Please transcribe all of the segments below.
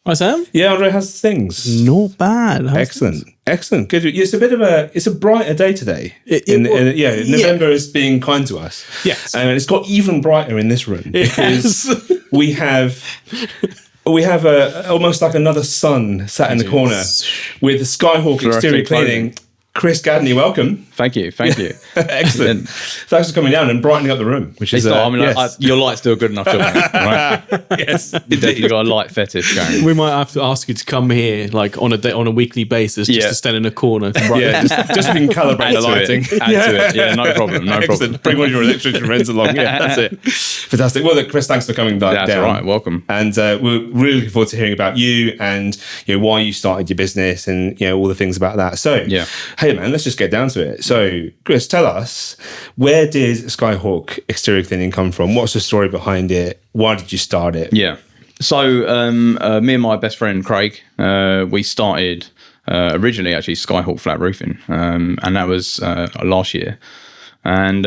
Hi, Sam. Yeah, André, how's things? Not bad. Excellent. Good. It's a brighter day today. November is being kind to us. Yes. And it's got even brighter in this room because we have almost like another sun sat in the corner with Skyhawk Exterior Cleaning. Chris Gadney, welcome. Thank you. Excellent. Thanks for coming down and brightening up the room. Which is your light's still good enough, right? Yes, You've definitely got a light fetish going. We might have to ask you to come here, like on a weekly basis, just to stand in a corner. Just so we can calibrate the lighting. Add to it. Yeah, no problem. Bring one of your electrician friends along. Yeah, that's it. Fantastic. Well, look, Chris, thanks for coming down. That's all right. Welcome. And we're really looking forward to hearing about you and why you started your business and all the things about that. So, hey man, let's just get down to it. So, Chris, tell us, where did Skyhawk Exterior Cleaning come from? What's the story behind it? Why did you start it? Yeah. So, me and my best friend Craig, we started originally actually Skyhawk Flat Roofing, and that was last year. And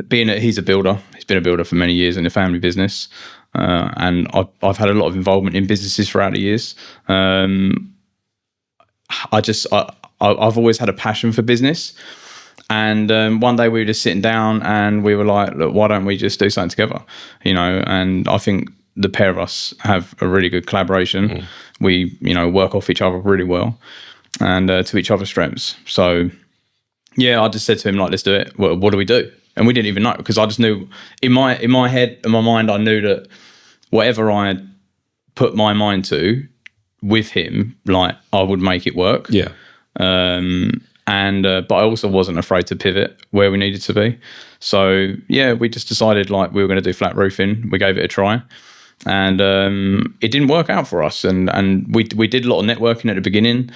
being that he's a builder, he's been a builder for many years in the family business, and I've had a lot of involvement in businesses throughout the years. I've always had a passion for business. And one day we were just sitting down and we were like, look, why don't we just do something together? And I think the pair of us have a really good collaboration. We, work off each other really well and to each other's strengths. So, I just said to him, like, let's do it. What do we do? And we didn't even know, because I just knew in my head, in my mind, I knew that whatever I put my mind to with him, like, I would make it work. Yeah. But I also wasn't afraid to pivot where we needed to be. So we just decided like we were going to do flat roofing. We gave it a try, and it didn't work out for us. And we did a lot of networking at the beginning.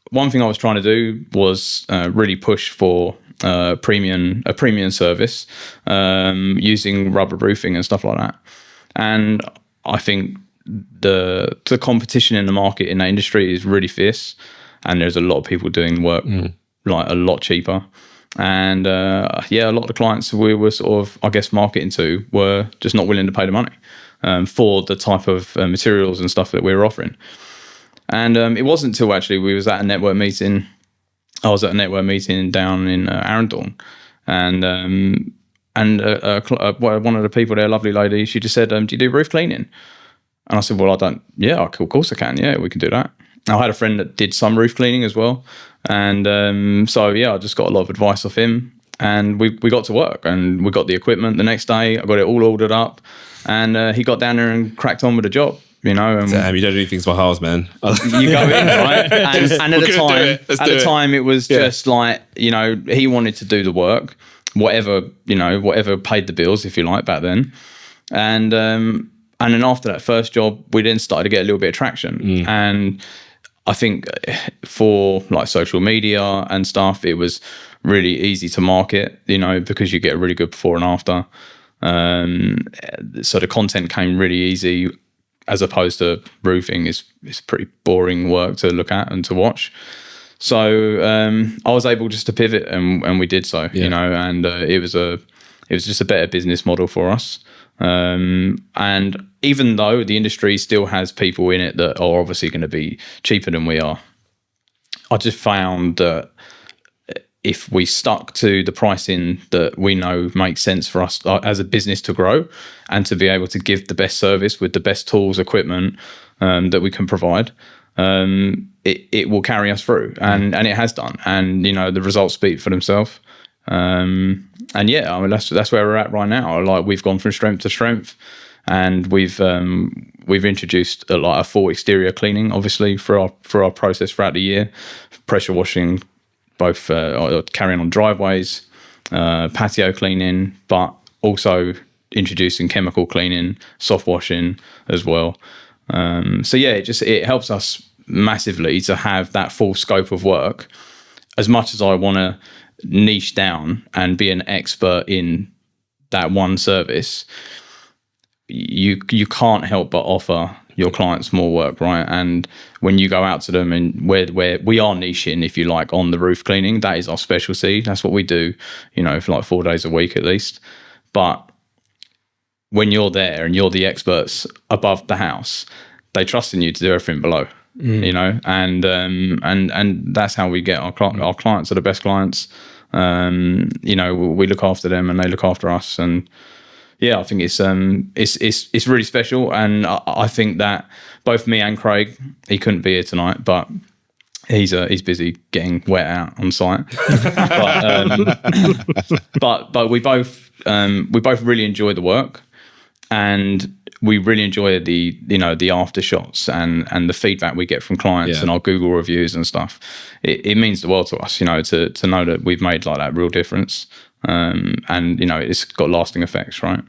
One thing I was trying to do was really push for a premium service using rubber roofing and stuff like that. And I think the competition in the market in that industry is really fierce, and there's a lot of people doing work like a lot cheaper. And a lot of the clients we were sort of, I guess, marketing to were just not willing to pay the money for the type of materials and stuff that we were offering. And it wasn't until actually we was at a network meeting. I was at a network meeting down in Arundel, and one of the people there, a lovely lady, she just said, do you do roof cleaning? And I said, well, I don't. Yeah, of course I can. Yeah, we can do that. I had a friend that did some roof cleaning as well. And I just got a lot of advice off him, and we got to work, and we got the equipment the next day. I got it all ordered up, and he got down there and cracked on with the job, And damn, you don't do things by halves, man. You go in, right? And at the time, it was just like, he wanted to do the work, whatever paid the bills, if you like, back then. And then after that first job, we then started to get a little bit of traction. And I think for like social media and stuff, it was really easy to market, because you get a really good before and after. So the content came really easy, as opposed to roofing is pretty boring work to look at and to watch. So I was able just to pivot, and we did so, and it was just a better business model for us. And even though the industry still has people in it that are obviously going to be cheaper than we are, I just found that if we stuck to the pricing that we know makes sense for us as a business to grow and to be able to give the best service with the best tools, equipment that we can provide, it will carry us through, and it has done. And the results speak for themselves. That's where we're at right now. Like, we've gone from strength to strength, and we've introduced a full exterior cleaning, obviously, for our process throughout the year, pressure washing, both carrying on driveways, patio cleaning, but also introducing chemical cleaning, soft washing as well. It helps us massively to have that full scope of work. As much as I want to niche down and be an expert in that one service, you can't help but offer your clients more work, right? And when you go out to them, and where we are niching, if you like, on the roof cleaning, that is our specialty. That's what we do, for like 4 days a week at least. But when you're there and you're the experts above the house, they trust in you to do everything below. You know, and that's how we get our clients are the best clients. You know, we look after them and they look after us, and yeah, I think it's really special. And I think that both me and Craig, he couldn't be here tonight, but he's busy getting wet out on site. but we both really enjoy the work, and we really enjoy the after shots and the feedback we get from clients and our Google reviews and stuff. It means the world to us, you know, to know that we've made like that real difference. And you know, it's got lasting effects, right?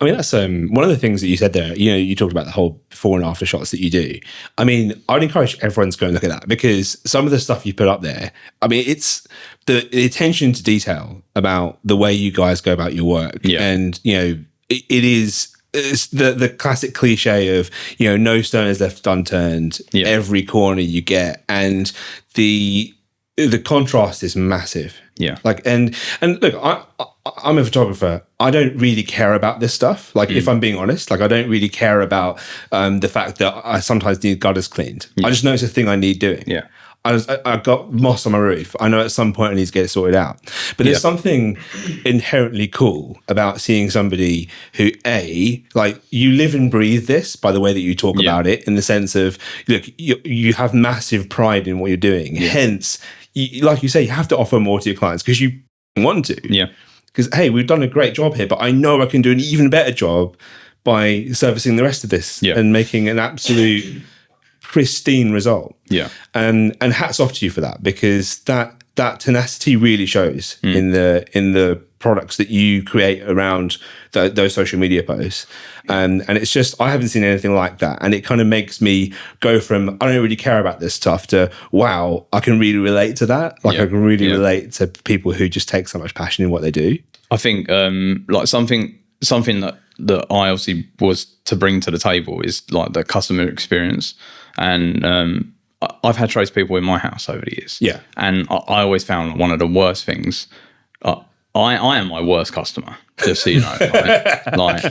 I mean, that's one of the things that you said there. You know, you talked about the whole before and after shots that you do. I mean, I'd encourage everyone to go and look at that, because some of the stuff you put up there, I mean, it's the attention to detail about the way you guys go about your work. Yeah. And, you know, it is... It's the classic cliche of, you know, no stone is left unturned. Yeah. Every corner you get, and the contrast is massive. Yeah. Like, and look, I'm a photographer. I don't really care about this stuff. Like, if I'm being honest, like, I don't really care about the fact that I sometimes need gutters cleaned. I just know it's a thing I need doing. Yeah. I've got moss on my roof. I know at some point I need to get it sorted out. But there's something inherently cool about seeing somebody who, like, you live and breathe this by the way that you talk about it, in the sense of, look, you have massive pride in what you're doing. Yeah. Hence, like you say, you have to offer more to your clients because you want to. Yeah. Because, hey, we've done a great job here, but I know I can do an even better job by servicing the rest of this and making an absolute... pristine result. Yeah. And hats off to you for that, because that tenacity really shows in the products that you create around those social media posts. And it's just, I haven't seen anything like that. And it kind of makes me go from, I don't really care about this stuff, to, wow, I can really relate to that. Like, I can really relate to people who just take so much passion in what they do. I think like something that I obviously was to bring to the table is like the customer experience. And I've had tradespeople in my house over the years. Yeah. And I always found one of the worst things. I am my worst customer, just so you know. Right? Like,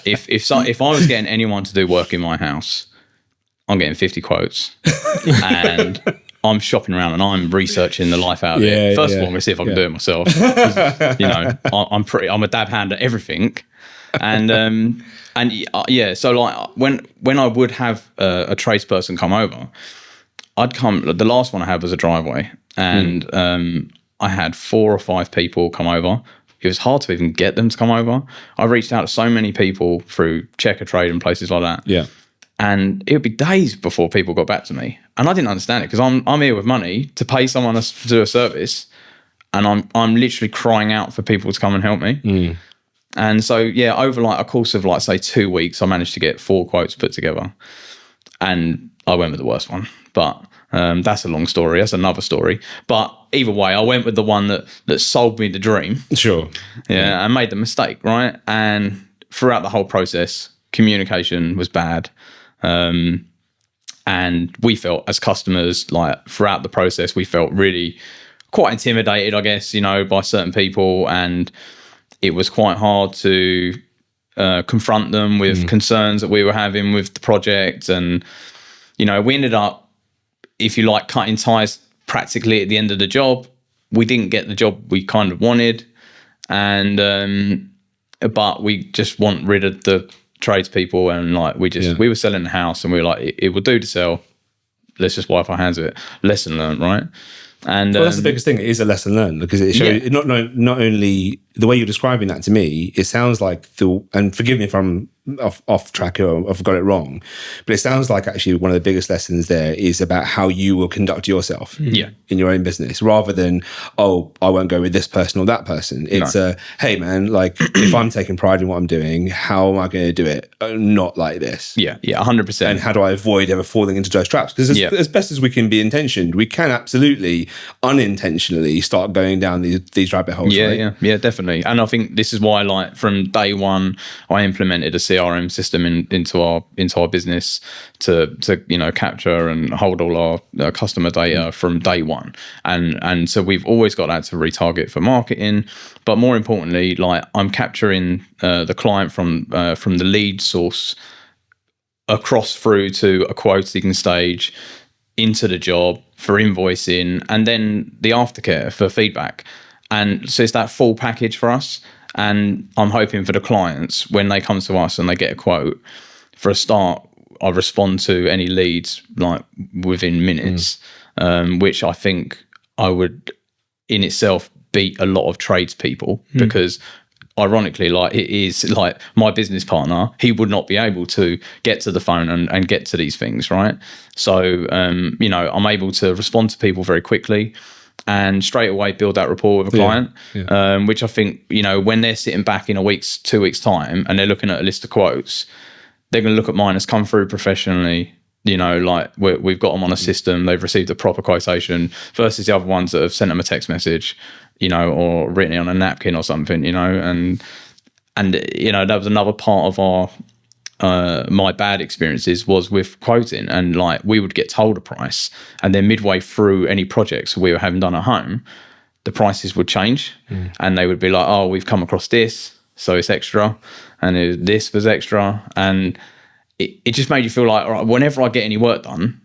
if I was getting anyone to do work in my house, I'm getting 50 quotes, and I'm shopping around and I'm researching the life out of it. First of all, I'm gonna see if I can do it myself. You know, I'm a dab hand at everything. And so like when I would have a tradesperson come over, the last one I had was a driveway, and I had 4 or 5 people come over. It was hard to even get them to come over. I reached out to so many people through Checker Trade and places like that. Yeah. And it would be days before people got back to me. And I didn't understand it, because I'm here with money to pay someone to do a service, and I'm literally crying out for people to come and help me. And so, yeah, over like a course of like, say, 2 weeks, I managed to get 4 quotes put together. And I went with the worst one. But that's a long story. That's another story. But either way, I went with the one that sold me the dream. Sure. Yeah, and made the mistake, right? And throughout the whole process, communication was bad. And we felt, as customers, like throughout the process, we felt really quite intimidated, I guess, you know, by certain people. And it was quite hard to confront them with concerns that we were having with the project. And, you know, we ended up, if you like, cutting ties practically at the end of the job. We didn't get the job we kind of wanted. And, but we just want rid of the tradespeople, and like, we were selling the house, and we were like, it will do to sell. Let's just wipe our hands of it. Lesson learned, right? And well, that's the biggest thing. It is a lesson learned, because it shows not only the way you're describing that to me. It sounds like and forgive me if I'm off track or I've got it wrong, but it sounds like actually one of the biggest lessons there is about how you will conduct yourself in your own business, rather than, oh, I won't go with this person or that person. It's hey man, like, if I'm taking pride in what I'm doing, how am I going to do it not like this? 100%. And how do I avoid ever falling into those traps? Because as best as we can be intentioned, we can absolutely unintentionally start going down these rabbit holes. Yeah, definitely. And I think this is why, like, from day one, I implemented a CRM system into our business to you know, capture and hold all our customer data from day one. And so we've always got that to retarget for marketing. But more importantly, like, I'm capturing the client from the lead source across through to a quoting stage, into the job for invoicing, and then the aftercare for feedback. And so it's that full package for us. And I'm hoping for the clients, when they come to us and they get a quote, for a start, I respond to any leads like within minutes, which I think I would in itself beat a lot of tradespeople, because ironically, like, it is like my business partner, he would not be able to get to the phone and get to these things, right? So, you know, I'm able to respond to people very quickly and straight away build that rapport with a client, which I think, you know, when they're sitting back in 2 weeks time and they're looking at a list of quotes, they're going to look at mine as come through professionally, you know, like we've got them on a system, they've received a proper quotation, versus the other ones that have sent them a text message, you know, or written it on a napkin or something, you know. And you know, that was another part of our my bad experiences was with quoting, and like we would get told a price, and then midway through any projects we were having done at home, the prices would change, and they would be like, oh, we've come across this, so it's extra, and this was extra, and it just made you feel like, all right, whenever I get any work done,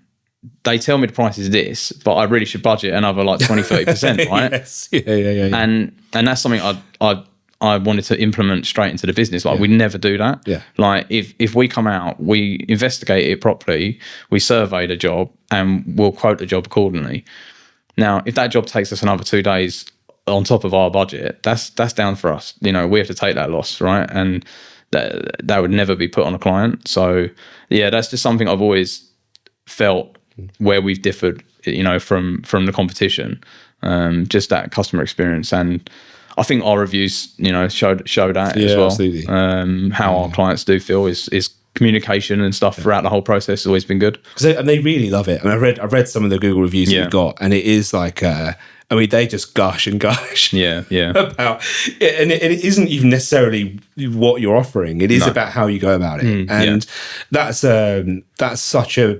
they tell me the price is this, but I really should budget another like 20-30%, right? Yes. Yeah. And that's something I wanted to implement straight into the business. Like, we never do that. Yeah. Like, if we come out, we investigate it properly, we survey the job, and we'll quote the job accordingly. Now, if that job takes us another 2 days on top of our budget, that's down for us. You know, we have to take that loss, right? And that would never be put on a client. So yeah, that's just something I've always felt where we've differed, you know, from the competition, just that customer experience. And I think our reviews, you know, show that as well. Absolutely. How our clients do feel is communication and stuff throughout the whole process has always been good. And they really love it. And I've read some of the Google reviews that you've got, and it is like, I mean, they just gush and gush. Yeah. About it, and it isn't even necessarily what you're offering. It is about how you go about it, and that's such a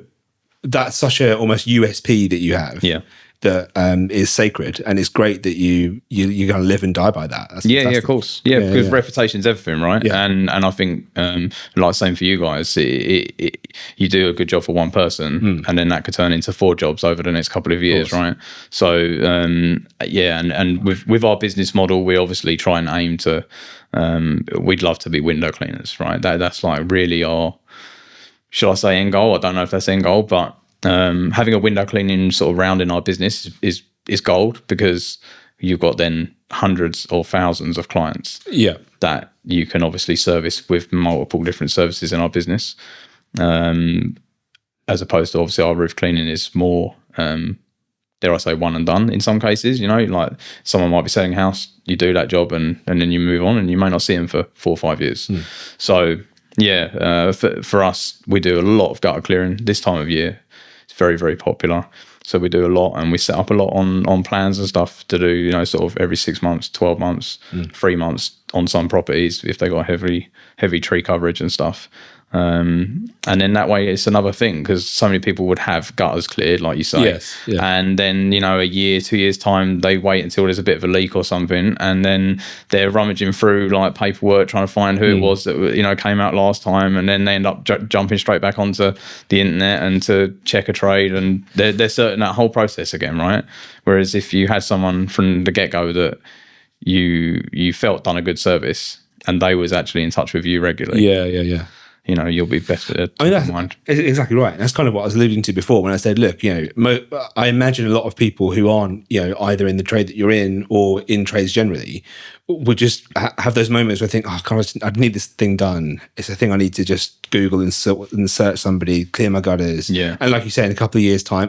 almost USP that you have. Yeah. That is sacred, and it's great that you're going to live and die by that. That's fantastic. Of course. Because reputation's everything, right? Yeah. And I think, like same for you guys, you do a good job for one person, and then that could turn into 4 jobs over the next couple of years, right? So and with our business model, we obviously try and aim to, we'd love to be window cleaners, right? That's like really our, should I say, end goal? I don't know if that's end goal, but having a window cleaning sort of round in our business is gold, because you've got then hundreds or thousands of clients that you can obviously service with multiple different services in our business, as opposed to obviously our roof cleaning is more, dare I say, one and done in some cases. You know, like someone might be selling a house, you do that job and then you move on, and you may not see them for 4 or 5 years. So for us, we do a lot of gutter clearing this time of year. It's very, very popular. So we do a lot, and we set up a lot on plans and stuff to do, you know, sort of every 6 months, 12 months, 3 months on some properties if they got heavy tree coverage and stuff. And then that way it's another thing, because so many people would have gutters cleared, like you say, and then, you know, a year, 2 years time, they wait until there's a bit of a leak or something, and then they're rummaging through like paperwork trying to find who it was that, you know, came out last time, and then they end up jumping straight back onto the internet and to check a trade, and they're certain that whole process again, right? Whereas if you had someone from the get-go that you felt done a good service, and they was actually in touch with you regularly, you know, you'll be better. I mean, that's exactly right. That's kind of what I was alluding to before when I said, look, you know, I imagine a lot of people who aren't, you know, either in the trade that you're in or in trades generally, would just have those moments where I think, I need this thing done. It's a thing I need to just Google and search somebody, clear my gutters. Yeah. And like you say, in a couple of years' time,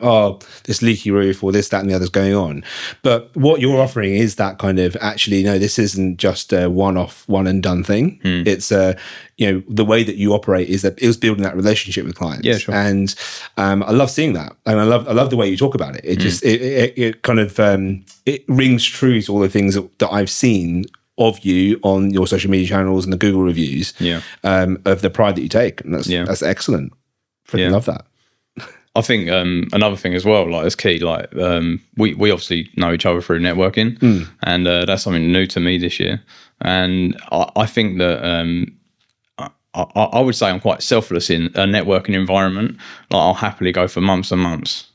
this leaky roof or this, that, and the other's going on. But what you're offering is that kind of, actually, no, this isn't just a one-off, one and done thing. It's you know, the way that you operate is that it was building that relationship with clients. Yeah, sure. And I love seeing that, and I love the way you talk about it. It just it kind of it rings true to all the things that I've seen of you on your social media channels and the Google reviews. Of the pride that you take, and that's excellent. Freaking love that. I think another thing as well, like, that's key. Like, we obviously know each other through networking, and that's something new to me this year. And I think that I would say I'm quite selfless in a networking environment. Like I'll happily go for months and months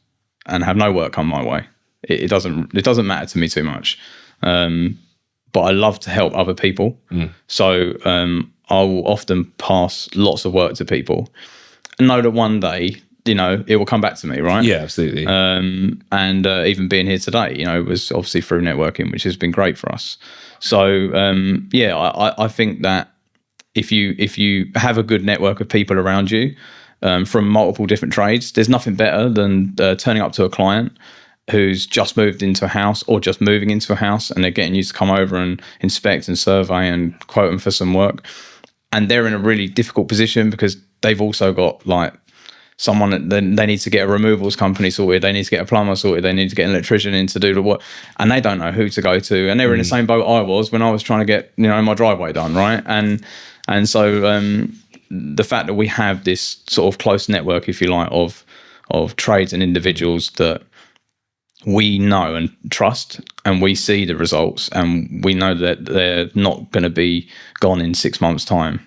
and have no work come my way. It doesn't matter to me too much. But I love to help other people. So I will often pass lots of work to people and know that one day, you know, it will come back to me, right? Yeah, absolutely. And even being here today, you know, was obviously through networking, which has been great for us. So I think that if you have a good network of people around you from multiple different trades, there's nothing better than turning up to a client who's just moved into a house or just moving into a house, and they're getting you to come over and inspect and survey and quote them for some work. And they're in a really difficult position because they've also got like someone that they need to get a removals company sorted, they need to get a plumber sorted, they need to get an electrician in to do the work, and they don't know who to go to. And they were in the same boat I was when I was trying to get, you know, my driveway done, right? And so the fact that we have this sort of close network, if you like, of trades and individuals that we know and trust, and we see the results, and we know that they're not going to be gone in 6 months' time,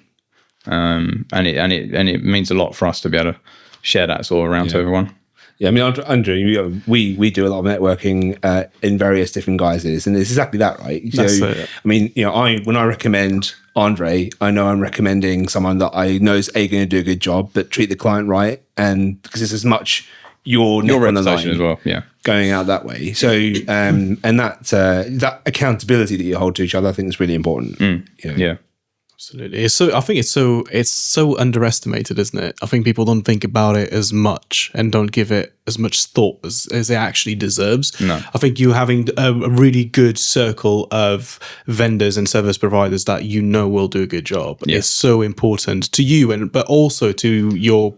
and it means a lot for us to be able to share that sort of around to everyone. Yeah, I mean, André, we do a lot of networking in various different guises, and it's exactly that, right? So, I mean, you know, when I recommend André, I know I'm recommending someone that I know is going to do a good job, but treat the client right, and because it's as much your reputation as well, yeah, going out that way. So, and that accountability that you hold to each other, I think is really important. Yeah. Absolutely. I think it's so underestimated, isn't it? I think people don't think about it as much and don't give it as much thought as it actually deserves. No. I think you having a really good circle of vendors and service providers that you know will do a good job is so important to you, but also to your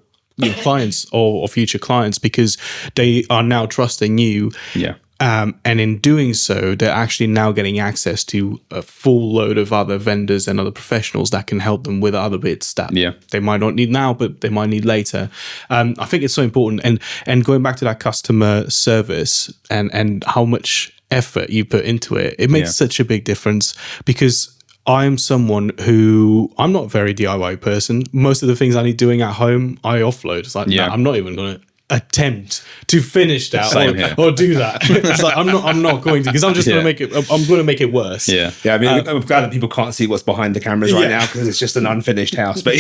clients or future clients, because they are now trusting you. Yeah. And in doing so, they're actually now getting access to a full load of other vendors and other professionals that can help them with other bits that they might not need now, but they might need later. I think it's so important. And going back to that customer service and how much effort you put into it, it makes such a big difference, because I'm someone who, I'm not a very DIY person. Most of the things I need doing at home, I offload. It's like, nah, I'm not even going to attempt to finish that or do that. It's like, I'm not going to, because I'm just going to make it, I'm going to make it worse. Yeah. I mean, I'm glad that people can't see what's behind the cameras right now, because it's just an unfinished house, but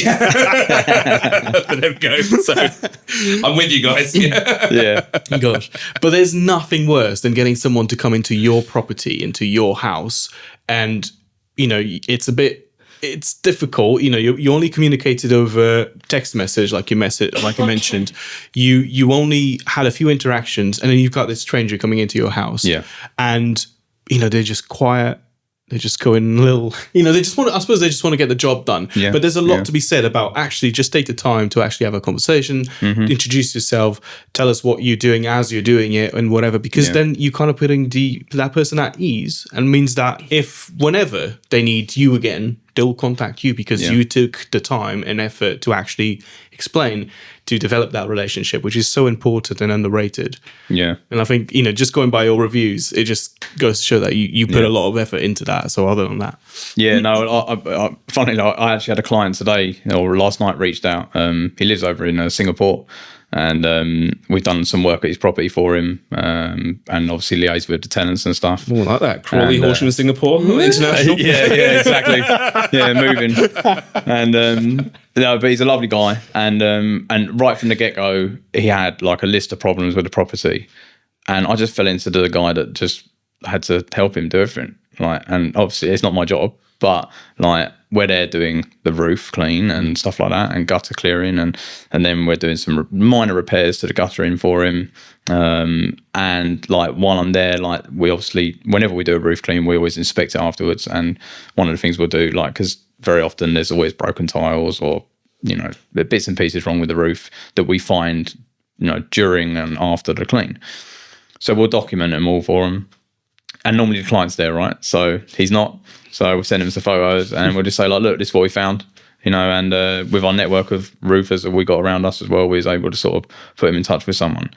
but there we go. So I'm with you guys. Yeah. Gosh. But there's nothing worse than getting someone to come into your property, into your house, and you know, it's difficult. You know, you only communicated over text message, like you mentioned. You only had a few interactions, and then you've got this stranger coming into your house. Yeah. And, you know, they're just quiet. They just go in little, you know, I suppose they just want to get the job done. Yeah. But there's a lot to be said about actually just take the time to actually have a conversation, introduce yourself, tell us what you're doing as you're doing it and whatever, because then you kind of putting that person at ease, and means that whenever they need you again, they'll contact you because you took the time and effort to actually explain, to develop that relationship, which is so important and underrated. Yeah. And I think, you know, just going by your reviews, it just goes to show that you put a lot of effort into that. So other than that. Yeah, no, funnily, I actually had a client today, or last night, reached out. He lives over in Singapore, and we've done some work at his property for him, and obviously liaised with the tenants and stuff. Oh, like that. Crawley Horsham, Singapore, international. Yeah, exactly. Yeah, moving. And no, but he's a lovely guy, and right from the get-go, he had like a list of problems with the property, and I just fell into the guy that just had to help him do everything. Like, and obviously it's not my job, but like, we're there doing the roof clean and stuff like that, and gutter clearing, and then we're doing some minor repairs to the guttering for him. And like, while I'm there, like, we obviously, whenever we do a roof clean, we always inspect it afterwards. And one of the things we'll do, like, because very often there's always broken tiles or, you know, the bits and pieces wrong with the roof that we find, you know, during and after the clean. So we'll document them all for him. And normally the client's there, right? So he's not. So we'll send him some photos, and we'll just say, like, look, this is what we found, you know, and with our network of roofers that we got around us as well, we was able to sort of put him in touch with someone.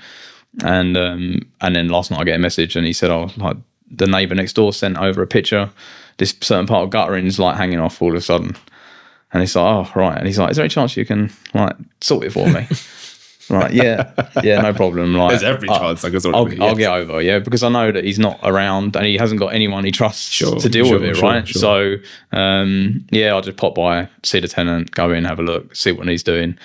And then last night I get a message, and he said, oh, like, the neighbour next door sent over a picture. This certain part of guttering is like hanging off all of a sudden. And he's like, oh, right. And he's like, is there any chance you can like sort it for me? Right, yeah, no problem. Like, There's every chance I can sort it. I'll get over, because I know that he's not around and he hasn't got anyone he trusts to deal with it, right? Sure. So, I'll just pop by, see the tenant, go in, have a look, see what he's doing,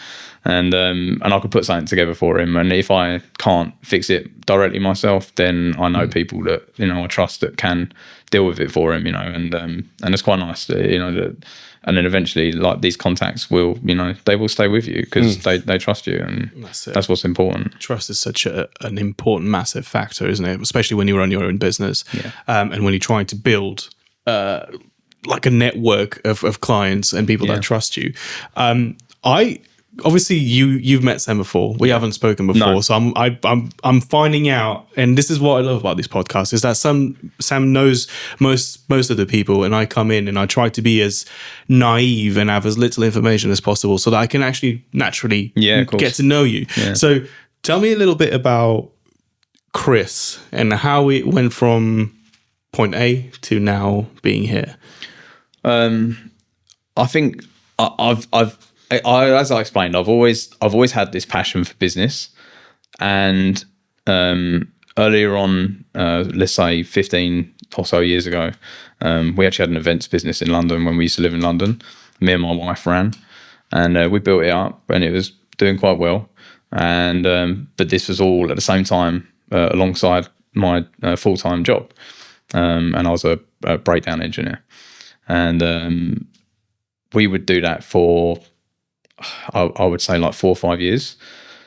and I could put something together for him. And if I can't fix it directly myself, then I know people that I trust that can deal with it for him, and it's quite nice, that. And then eventually, like, these contacts will, they will stay with you because they trust you, and that's what's important. Trust is such an important, massive factor, isn't it? Especially when you run your own business, and when you're trying to build like a network of clients and people that trust you. Obviously, you've met Sam before. We haven't spoken before, so I'm finding out, and this is what I love about this podcast, is that Sam knows most of the people, and I come in and I try to be as naive and have as little information as possible, so that I can actually naturally get to know you. Yeah. So tell me a little bit about Chris and how it went from point A to now being here. I think as I explained, I've always had this passion for business, and earlier on, let's say 15 or so years ago, we actually had an events business in London when we used to live in London. Me and my wife ran, and we built it up, and it was doing quite well. And but this was all at the same time alongside my full-time job, and I was a breakdown engineer, and we would do that for, I would say, like 4 or 5 years.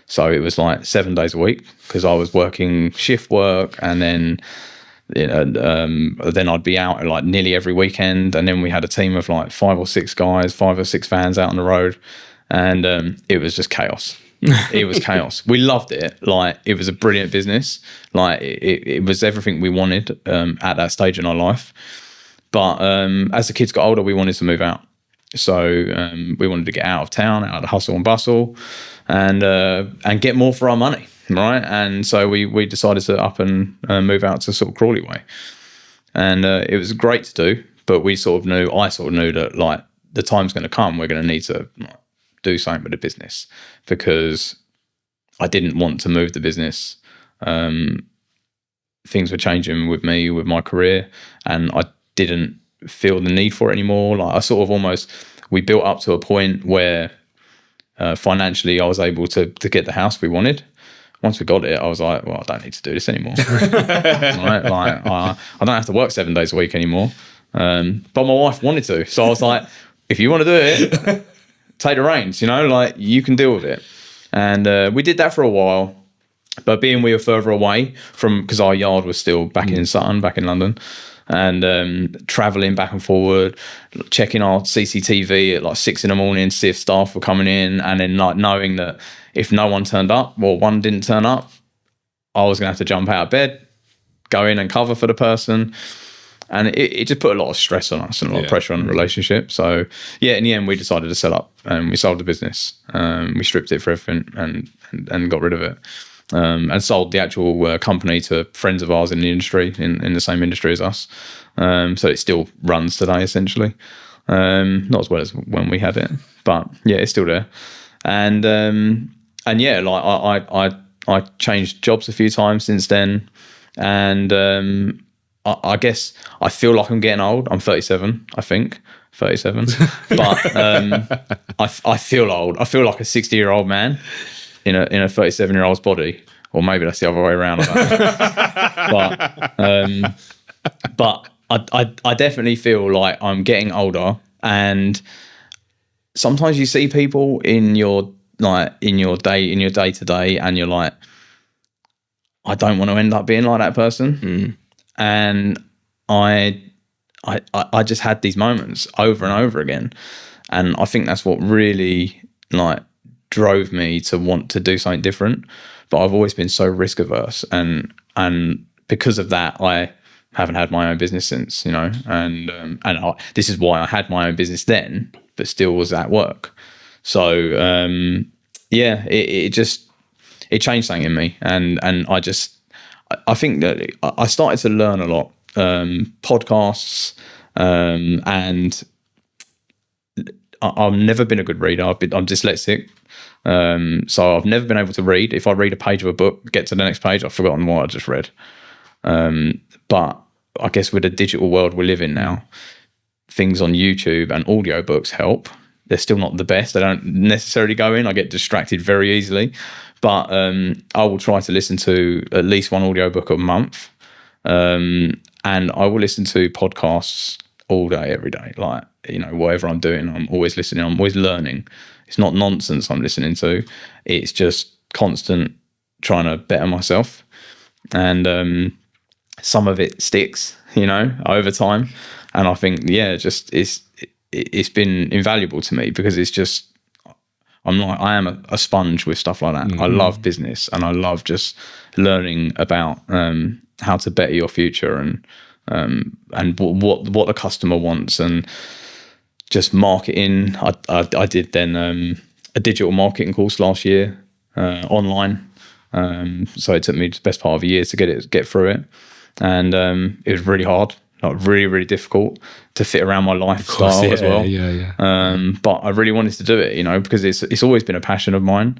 So it was like 7 days a week because I was working shift work, and then then I'd be out at like nearly every weekend. And then we had a team of like 5 or 6 guys, 5 or 6 vans out on the road, and it was just chaos. It was chaos. We loved it. Like, it was a brilliant business. Like, it was everything we wanted at that stage in our life. But as the kids got older, we wanted to move out. So we wanted to get out of town, out of the hustle and bustle, and get more for our money, right? And so we decided to up and move out to sort of Crawley way. And it was great to do, but I sort of knew that, like, the time's going to come, we're going to need to do something with the business, because I didn't want to move the business. Things were changing with me, with my career, and I didn't feel the need for it anymore. Like, I sort of we built up to a point where financially I was able to get the house we wanted. Once we got it, I was like, well, I don't need to do this anymore. Right? Like, I don't have to work 7 days a week anymore. But my wife wanted to. So I was like, if you want to do it, take the reins, like, you can deal with it. And we did that for a while. But being we were further away from, because our yard was still back in Sutton, back in London, and traveling back and forward, checking our CCTV at like 6 a.m. to see if staff were coming in, and then like knowing that if no one turned up, or one didn't turn up, I was gonna have to jump out of bed, go in and cover for the person, and it just put a lot of stress on us and a lot of pressure on the relationship. So in the end we decided to sell up, and we sold the business. We stripped it for everything and got rid of it. And sold the actual company to friends of ours in the industry, in the same industry as us. So it still runs today, essentially. Not as well as when we had it, but it's still there. And like I changed jobs a few times since then. And I guess I feel like I'm getting old. I'm 37, I think. 37. But I feel old. I feel like a 60-year-old man in a 37-year-old's body, or maybe that's the other way around. But I definitely feel like I'm getting older, and sometimes you see people in your day to day, and you're like, I don't want to end up being like that person. And I just had these moments over and over again, and I think that's what really like drove me to want to do something different. But I've always been so risk averse, and because of that, I haven't had my own business since, and this is why I had my own business then, but still was at work. So it changed something in me, and I think that I started to learn a lot, podcasts, and I've never been a good reader. I'm dyslexic. So I've never been able to read. If I read a page of a book, get to the next page, I've forgotten what I just read. But I guess with the digital world we live in now, things on YouTube and audiobooks help. They're still not the best. They don't necessarily go in. I get distracted very easily. But I will try to listen to at least one audiobook a month. And I will listen to podcasts all day, every day. Like, whatever I'm doing, I'm always listening. I'm always learning. It's not nonsense I'm listening to. It's just constant trying to better myself. And some of it sticks, over time. And I think, it's been invaluable to me because it's just, I am a sponge with stuff like that. Mm-hmm. I love business and I love just learning about how to better your future and what the customer wants and just marketing. I did then a digital marketing course last year online. So it took me the best part of a year to get through it. And it was really hard. Really, really difficult to fit around my lifestyle as well. But I really wanted to do it, because it's always been a passion of mine.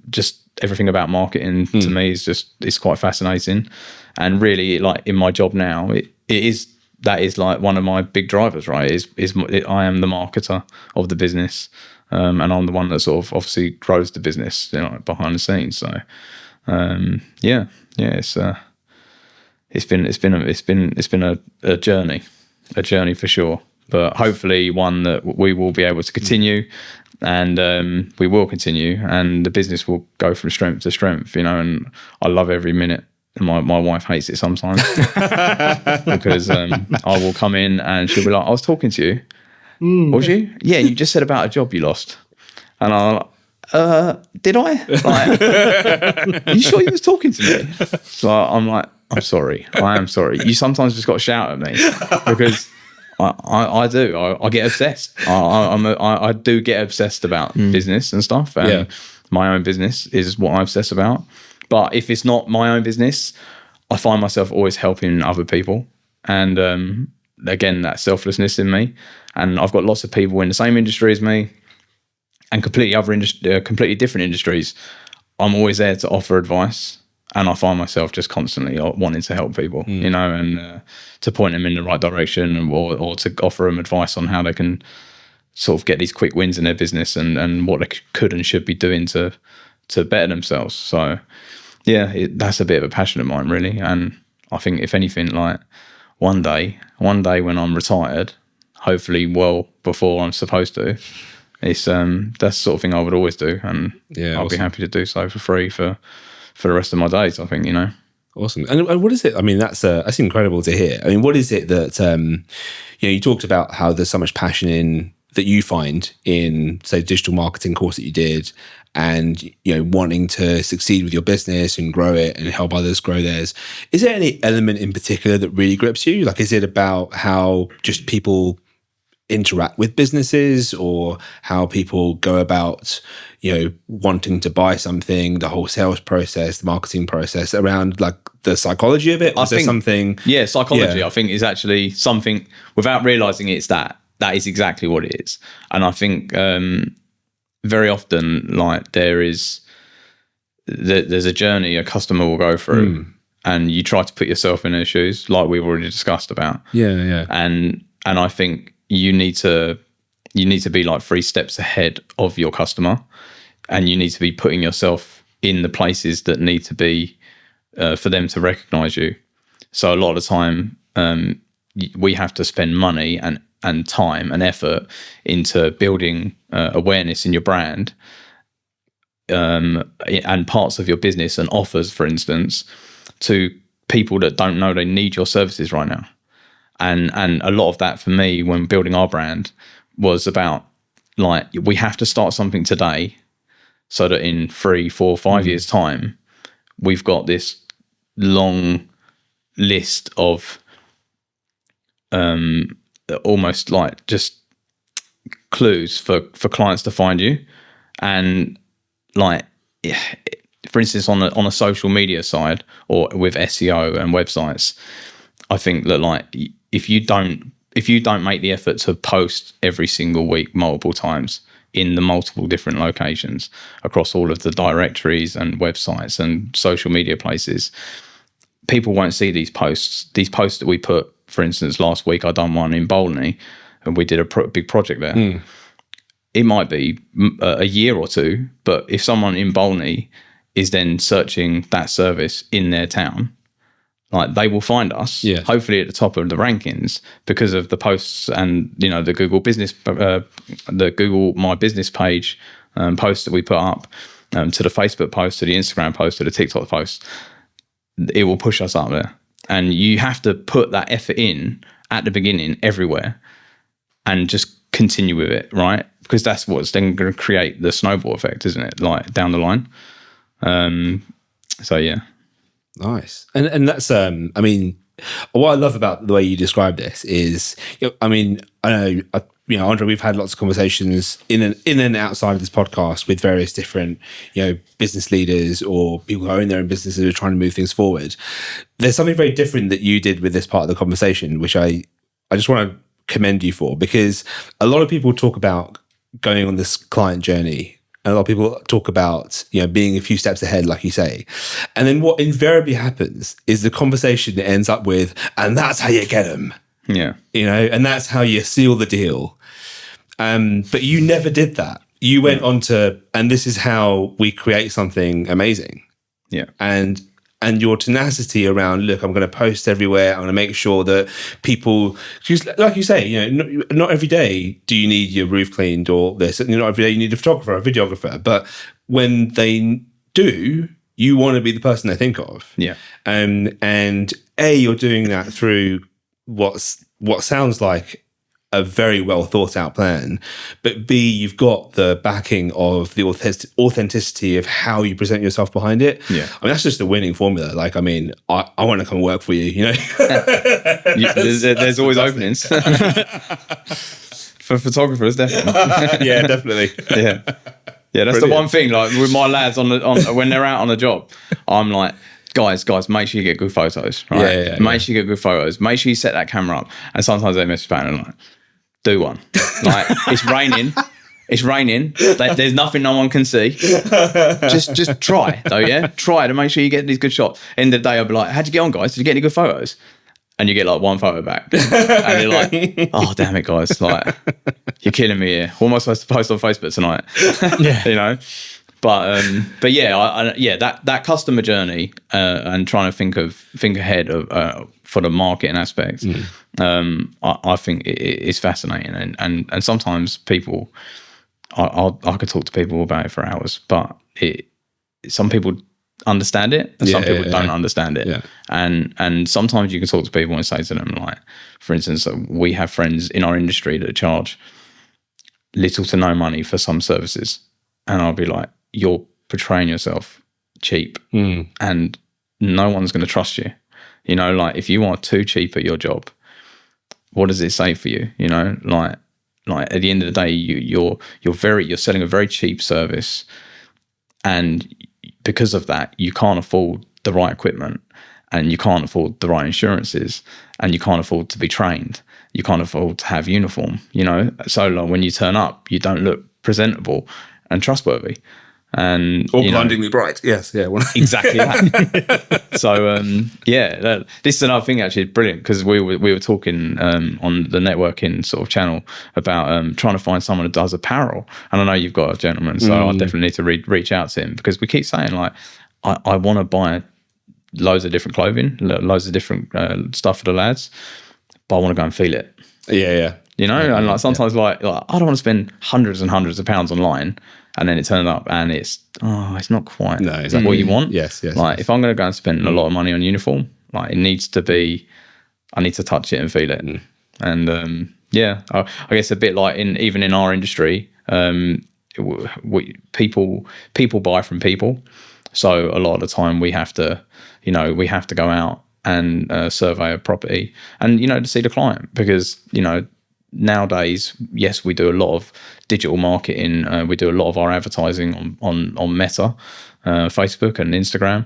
Just everything about marketing to me is quite fascinating. And really, like in my job now, that is like one of my big drivers, right? I am the marketer of the business, and I'm the one that sort of obviously grows the business, behind the scenes. So, it's been a journey for sure, but hopefully one that we will be able to continue, and we will continue, and the business will go from strength to strength, and I love every minute. My wife hates it sometimes because I will come in and she'll be like, I was talking to you. Was you? Yeah, you just said about a job you lost. And I'm like, did I? Like, are you sure you was talking to me? So I'm like, I'm sorry. I am sorry. You sometimes just got to shout at me because I do. I get obsessed. I do get obsessed about business and stuff. And my own business is what I obsess about. But if it's not my own business, I find myself always helping other people. And again, that selflessness in me. And I've got lots of people in the same industry as me and completely different industries. I'm always there to offer advice. And I find myself just constantly wanting to help people, and to point them in the right direction or to offer them advice on how they can sort of get these quick wins in their business and what they could and should be doing to better themselves. So, that's a bit of a passion of mine, really. And I think, if anything, like one day when I'm retired, hopefully well before I'm supposed to, it's that's the sort of thing I would always do. And I'll be happy to do so for free for the rest of my days, I think, Awesome. And what is it? I mean, that's incredible to hear. I mean, what is it that, you talked about how there's so much passion that you find in, say, digital marketing course that you did, and, wanting to succeed with your business and grow it and help others grow theirs. Is there any element in particular that really grips you? Like, is it about how just people interact with businesses, or how people go about, wanting to buy something, the whole sales process, the marketing process, around like the psychology of it? I think something. Yeah, psychology. I think is actually something, without realizing it's that is exactly what it is. And I think very often, like there's a journey a customer will go through, and you try to put yourself in their shoes, like we've already discussed about. Yeah. And I think you need to be like 3 steps ahead of your customer, and you need to be putting yourself in the places that need to be for them to recognize you. So a lot of the time we have to spend money and time and effort into building awareness in your brand and parts of your business and offers, for instance, to people that don't know they need your services right now. And a lot of that for me when building our brand was about, like, we have to start something today so that in 3, 4, 5 years' time, we've got this long list of almost like just clues for clients to find you. And like, for instance, on a social media side or with SEO and websites, I think that, like, if you don't if you don't make the effort to post every single week multiple times in the multiple different locations across all of the directories and websites and social media places, people won't see these posts. These posts that we put, for instance, last week I done one in Bolney and we did a big project there. It might be a year or two, but if someone in Bolney is then searching that service in their town, like they will find us, hopefully at the top of the rankings because of the posts and, you know, the Google business, the Google My Business page posts that we put up, to the Facebook post, to the Instagram post, to the TikTok post. It will push us up there. And you have to put that effort in at the beginning everywhere and just continue with it, right? Because that's what's then going to create the snowball effect, isn't it? Like down the line. So yeah. Nice. And that's, I mean, what I love about the way you describe this is, you know, I mean, I know, you know, André, we've had lots of conversations in and outside of this podcast with various different, you know, business leaders or people who own their own businesses who are trying to move things forward. There's something very different that you did with this part of the conversation, which I just want to commend you for, because a lot of people talk about going on this client journey. And a lot of people talk about, you know, being a few steps ahead, like you say. And then what invariably happens is the conversation ends up with, and that's how you get them. Yeah. You know, and that's how you seal the deal. But you never did that. You went on to, and this is how we create something amazing. Yeah. And your tenacity around, look, I'm going to post everywhere. I'm going to make sure that people, because like you say, you know, not every day do you need your roof cleaned or this. Not every day you need a photographer or a videographer. But when they do, you want to be the person they think of. Yeah. And A, you're doing that through what sounds like a very well thought out plan, but B, you've got the backing of the authenticity of how you present yourself behind it. Yeah. I mean, that's just a winning formula. Like, I mean, I want to come work for you, you know? There's always openings. For photographers, definitely. Yeah, definitely. Yeah. Yeah, that's Brilliant. The one thing, like with my lads on when they're out on a job, I'm like, guys, make sure you get good photos, right? Yeah, make sure you get good photos. Make sure you set that camera up. And sometimes they mess about and I'm like, do one. Like, it's raining. It's raining. There's nothing no one can see. Just try, though, yeah? Try to make sure you get these good shots. End of the day, I'll be like, how'd you get on, guys? Did you get any good photos? And you get like one photo back. And you're like, oh, damn it, guys. Like, you're killing me here. What am I supposed to post on Facebook tonight? Yeah. You know? But yeah, that customer journey and trying to think ahead of for the marketing aspect, I think it's fascinating, and sometimes people, I could talk to people about it for hours, but some people understand it and some people don't understand it, and sometimes you can talk to people and say to them, like, for instance, we have friends in our industry that charge little to no money for some services, and I'll be like, you're portraying yourself cheap and no one's going to trust you. You know, like, if you are too cheap at your job, what does it say for you? You know, like at the end of the day, you're selling a very cheap service, and because of that, you can't afford the right equipment, and you can't afford the right insurances, and you can't afford to be trained. You can't afford to have uniform, you know. So long when you turn up, you don't look presentable and trustworthy. And blindingly bright. Yes, yeah, exactly that. So this is another thing actually brilliant, because we were talking on the networking sort of channel about trying to find someone who does apparel, and I know you've got a gentleman, so I definitely need to reach out to him, because we keep saying, like, I want to buy loads of different clothing, loads of different stuff for the lads, but I want to go and feel it. Yeah. You know, and like sometimes like I don't want to spend hundreds and hundreds of pounds online, and then it turns up and it's not quite what you want. Yes. Like, if I'm going to go and spend a lot of money on uniform, like, it needs to be, I need to touch it and feel it. And I guess a bit like even in our industry, people buy from people. So a lot of the time we have to go out and survey a property and, to see the client, because, nowadays, yes, we do a lot of digital marketing. We do a lot of our advertising on Meta, Facebook and Instagram,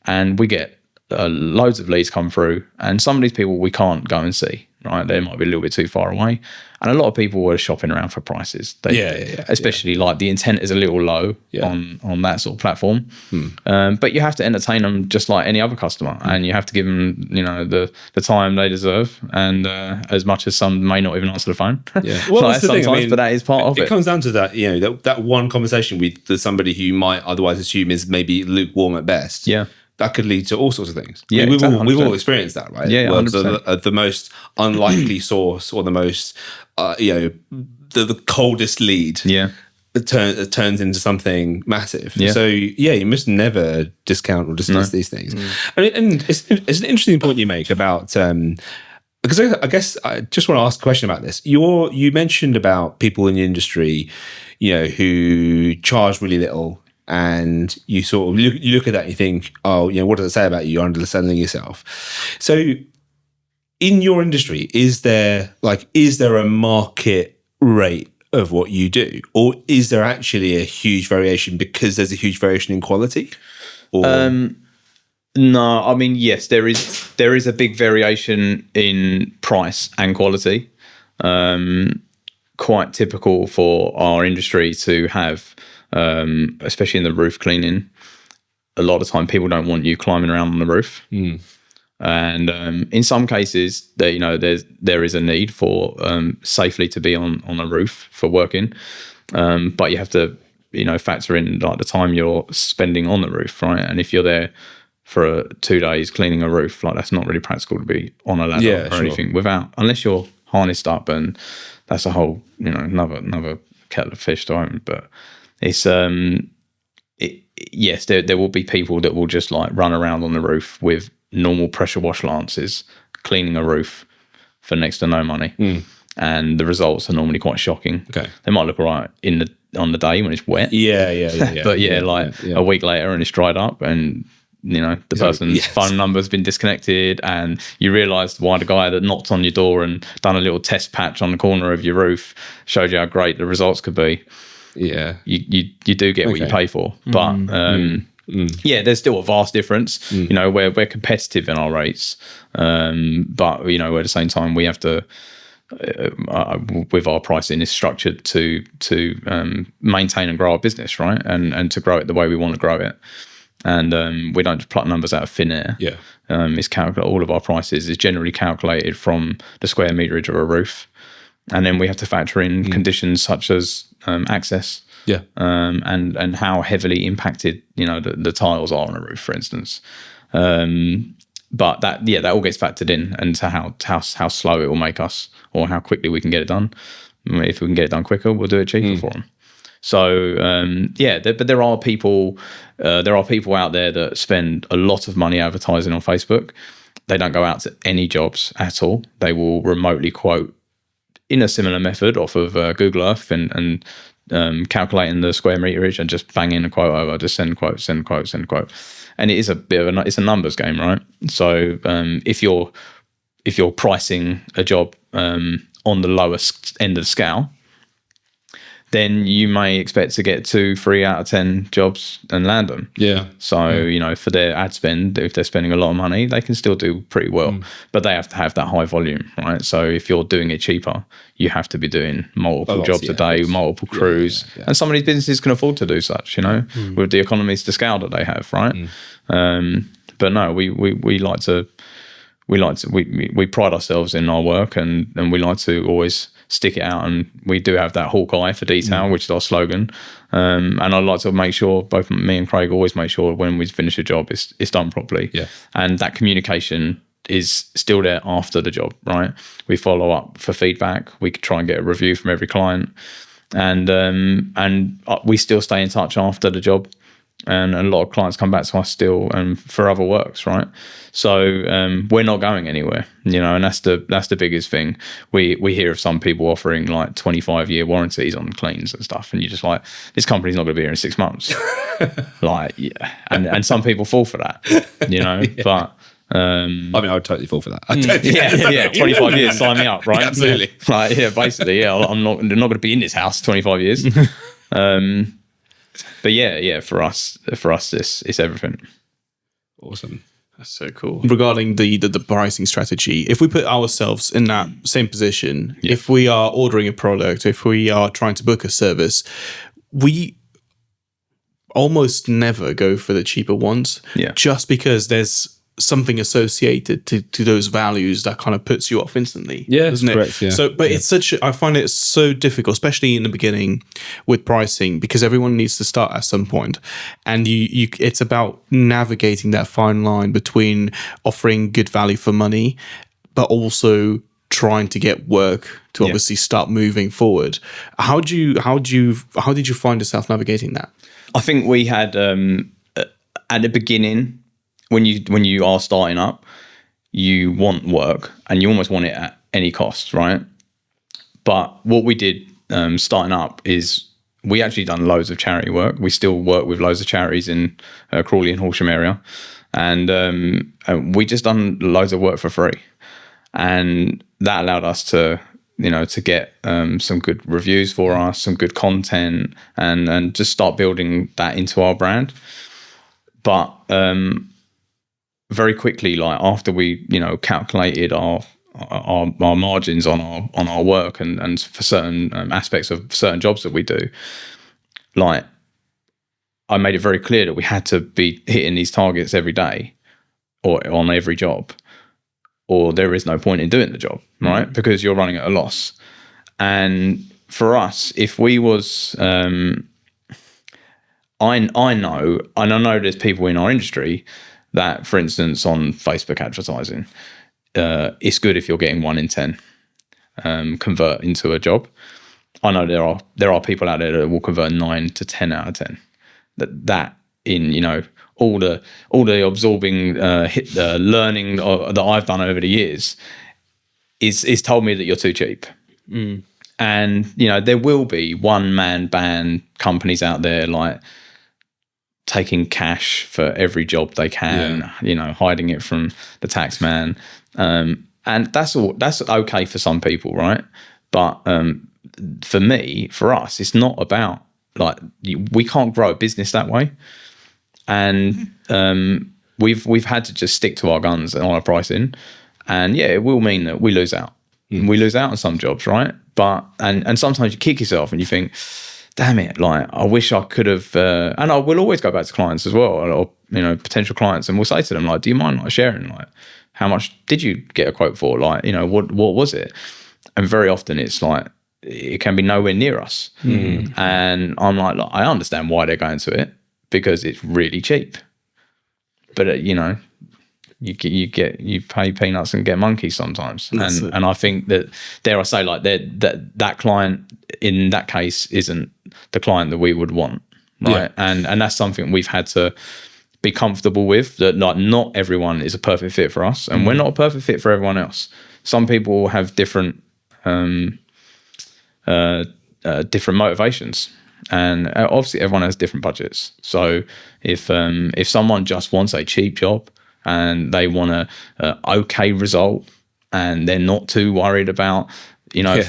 and we get loads of leads come through. And some of these people we can't go and see. right? They might be a little bit too far away. And a lot of people were shopping around for prices. Especially like the intent is a little low on that sort of platform. But you have to entertain them just like any other customer, and you have to give them, you know, the time they deserve, and as much as some may not even answer the phone. Well, that's the thing. I mean, but that is part of it. It comes down to that, you know, that one conversation with somebody who you might otherwise assume is maybe lukewarm at best. Yeah. That could lead to all sorts of things. Yeah, I mean, we've 100%. all experienced that, right? Yeah, Where 100%. the most unlikely source, or the most, you know, the coldest lead. Yeah. It turns into something massive. Yeah. So you must never discount or dismiss these things. And it's an interesting point you make about, because I guess I just want to ask a question about this. You mentioned about people in the industry, you know, who charge really little, and you sort of you look at that and you think, oh, you know, what does it say about you? You're underselling yourself. So in your industry, is there a market rate of what you do, or is there actually a huge variation because there's a huge variation in quality? Or No, I mean, yes, there is a big variation in price and quality. Quite typical for our industry to have, especially in the roof cleaning. A lot of time, people don't want you climbing around on the roof, and in some cases, there is a need for safely to be on a roof for working, but you have to, you know, factor in like the time you're spending on the roof, right? And if you're there for 2 days cleaning a roof, like that's not really practical to be on a ladder or anything unless you're harnessed up, and that's a whole, you know, another kettle of fish to open. But it's yes, there will be people that will just like run around on the roof with normal pressure wash lances cleaning a roof for next to no money, and the results are normally quite shocking. Okay, they might look all right on the day when it's wet, but a week later and it's dried up, and you know the person's phone number's been disconnected, and you realise why the guy that knocked on your door and done a little test patch on the corner of your roof showed you how great the results could be. Yeah, you do get what you pay for, but there's still a vast difference. You know, we're competitive in our rates, but you know, at the same time, we have to, with our pricing, is structured to maintain and grow our business, right, and to grow it the way we want to grow it. And we don't just pluck numbers out of thin air. It's all of our prices is generally calculated from the square meterage of a roof, and then we have to factor in conditions such as access, and how heavily impacted, you know, the tiles are on a roof, for instance. But that all gets factored in, and to how slow it will make us, or how quickly we can get it done. If we can get it done quicker, we'll do it cheaper for them. So but there are people out there that spend a lot of money advertising on Facebook. They don't go out to any jobs at all. They will remotely quote in a similar method off of Google Earth and calculating the square meterage and just bang in a quote over. Just send quote. And it is a bit of it's a numbers game, right? So if you're pricing a job on the lowest end of the scale, then you may expect to get 2-3 out of 10 jobs and land them. So, you know, for their ad spend, if they're spending a lot of money, they can still do pretty well. But they have to have that high volume, right? So if you're doing it cheaper, you have to be doing multiple jobs a day, multiple crews. And some of these businesses can afford to do such, you know, with the economies to scale that they have, right? But no, we pride ourselves in our work, and we like to always stick it out, and we do have that hawk eye for detail, which is our slogan. And I'd like to make sure, both me and Craig always make sure when we finish a job, it's done properly. And that communication is still there after the job, right? We follow up for feedback. We could try and get a review from every client, and we still stay in touch after the job. And a lot of clients come back to us still for other works, right? So we're not going anywhere, you know, and that's the biggest thing. We hear of some people offering like 25-year warranties on cleans and stuff, and you're just like, this company's not going to be here in 6 months. Like, yeah, and some people fall for that, you know. But I mean, I would totally fall for that. 25 years, sign me up, right? Absolutely. Like, basically, I'm not going to be in this house 25 years. But for us, it's everything. Awesome. That's so cool. Regarding the pricing strategy, if we put ourselves in that same position, if we are ordering a product, if we are trying to book a service, we almost never go for the cheaper ones, just because there's something associated to those values that kind of puts you off instantly. Doesn't it? Correct, yeah. So, but it's I find it so difficult, especially in the beginning with pricing, because everyone needs to start at some point, and it's about navigating that fine line between offering good value for money, but also trying to get work to obviously start moving forward. How did you find yourself navigating that? I think we had at the beginning, when you are starting up, you want work and you almost want it at any cost, right? But what we did starting up is we actually done loads of charity work. We still work with loads of charities in Crawley and Horsham area, and we just done loads of work for free, and that allowed us to get some good reviews for us, some good content, and just start building that into our brand. But very quickly, like after we, calculated our margins on our work and for certain aspects of certain jobs that we do, like I made it very clear that we had to be hitting these targets every day or on every job, or there is no point in doing the job, right? Because you're running at a loss. And for us, if we was, I know there's people in our industry that, for instance, on Facebook advertising, it's good if you're getting 1 in 10 convert into a job. I know there are people out there that will convert 9 to 10 out of 10. That in all the absorbing learning that I've done over the years is told me that you're too cheap. And there will be one-man band companies out there like taking cash for every job they can, hiding it from the tax man. And that's okay for some people, right? But for us, it's not about we can't grow a business that way. And we've had to just stick to our guns on our pricing. And it will mean that we lose out. We lose out on some jobs, right? But and sometimes you kick yourself and you think, damn it, like I wish I could have, and I will always go back to clients as well, or potential clients, and we'll say to them like, do you mind sharing like how much did you get a quote for, like what was it? And very often it's like it can be nowhere near us, and I'm like I understand why they're going to it, because it's really cheap, but you pay peanuts and get monkeys sometimes. And I think that, dare I say, like that client in that case isn't the client that we would want, right? And that's something we've had to be comfortable with, that like not everyone is a perfect fit for us, and we're not a perfect fit for everyone else. Some people have different motivations, and obviously everyone has different budgets. So if someone just wants a cheap job and they want a okay result, and they're not too worried about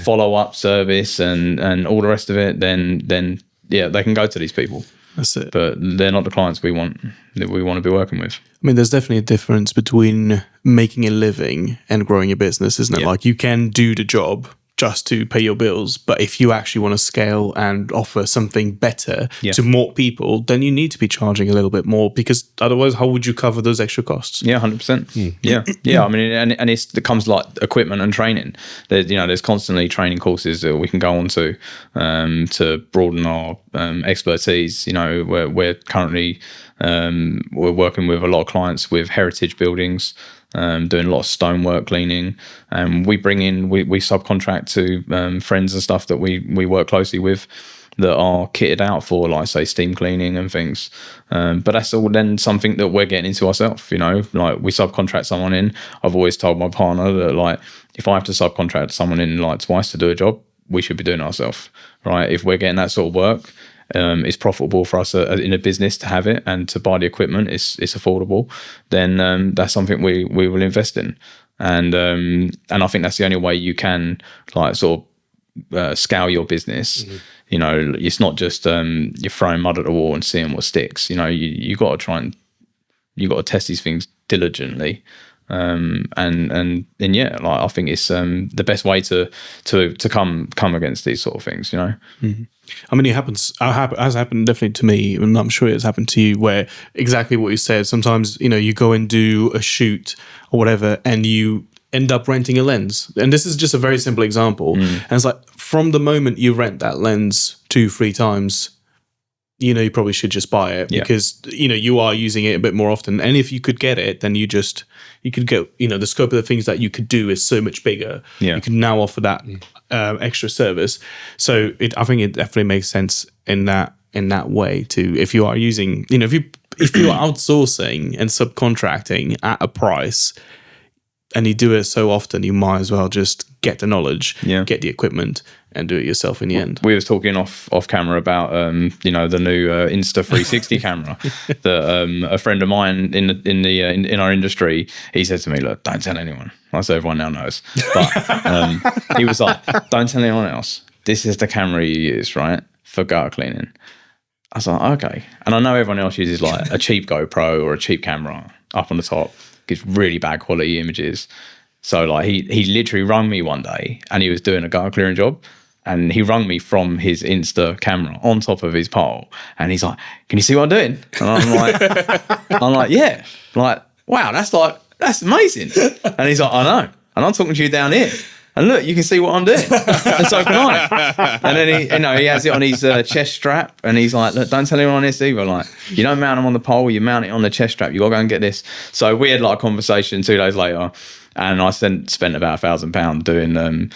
follow-up service and all the rest of it, then they can go to these people. That's it. But they're not the clients we want to be working with. I mean, there's definitely a difference between making a living and growing a business, isn't it? Like you can do the job just to pay your bills, but if you actually want to scale and offer something better to more people, then you need to be charging a little bit more, because otherwise how would you cover those extra costs? 100%. I mean, and it comes like equipment and training. There's constantly training courses that we can go on to broaden our expertise. We're currently we're working with a lot of clients with heritage buildings, doing a lot of stonework cleaning, and we subcontract to friends and stuff that we work closely with that are kitted out for, like, say, steam cleaning and things. But that's all then something that we're getting into ourselves, like we subcontract someone in. I've always told my partner that, like, if I have to subcontract someone in like twice to do a job, we should be doing it ourselves, right? If we're getting that sort of work, it's profitable for us in a business to have it, and to buy the equipment, it's affordable, then that's something we will invest in. And I think that's the only way you can like sort of scale your business. It's not just you're throwing mud at the wall and seeing what sticks. You got to try and you got to test these things diligently. And yeah, like I think it's the best way to come against these sort of things, you know. Mm-hmm. I mean, it has happened definitely to me, and I'm sure it's happened to you, where exactly what you said. Sometimes, you know, you go and do a shoot or whatever, and you end up renting a lens. And this is just a very simple example. And it's like, from the moment you rent that lens 2-3 times, you know, you probably should just buy it because, you know, you are using it a bit more often. And if you could get it, then you could get, you know, the scope of the things that you could do is so much bigger. Yeah. You can now offer that extra service. So I think it definitely makes sense in that way too. If you are using, you know, if you're outsourcing and subcontracting at a price, and you do it so often, you might as well just get the knowledge, get the equipment, and do it yourself in the end. We was talking off camera about you know, the new Insta 360 camera that a friend of mine in our industry, he said to me, "Look, don't tell anyone." I said everyone now knows, but he was like, "Don't tell anyone else. This is the camera you use, right, for gutter cleaning." I was like, "Okay," and I know everyone else uses like a cheap GoPro or a cheap camera up on the top. Gives really bad quality images. So like he literally rung me one day and he was doing a gutter clearing job, and he rung me from his Insta camera on top of his pole, and he's like, "Can you see what I'm doing?" And I'm like, "Yeah." I'm like, "Wow, that's amazing." And he's like, "I know, and I'm talking to you down here. And look, you can see what I'm doing, and so can I." And then he has it on his chest strap, and he's like, "Look, don't tell anyone on this either. Like, you don't mount them on the pole, you mount it on the chest strap. You got to go and get this." So we had like a conversation 2 days later, and I spent about £1,000 doing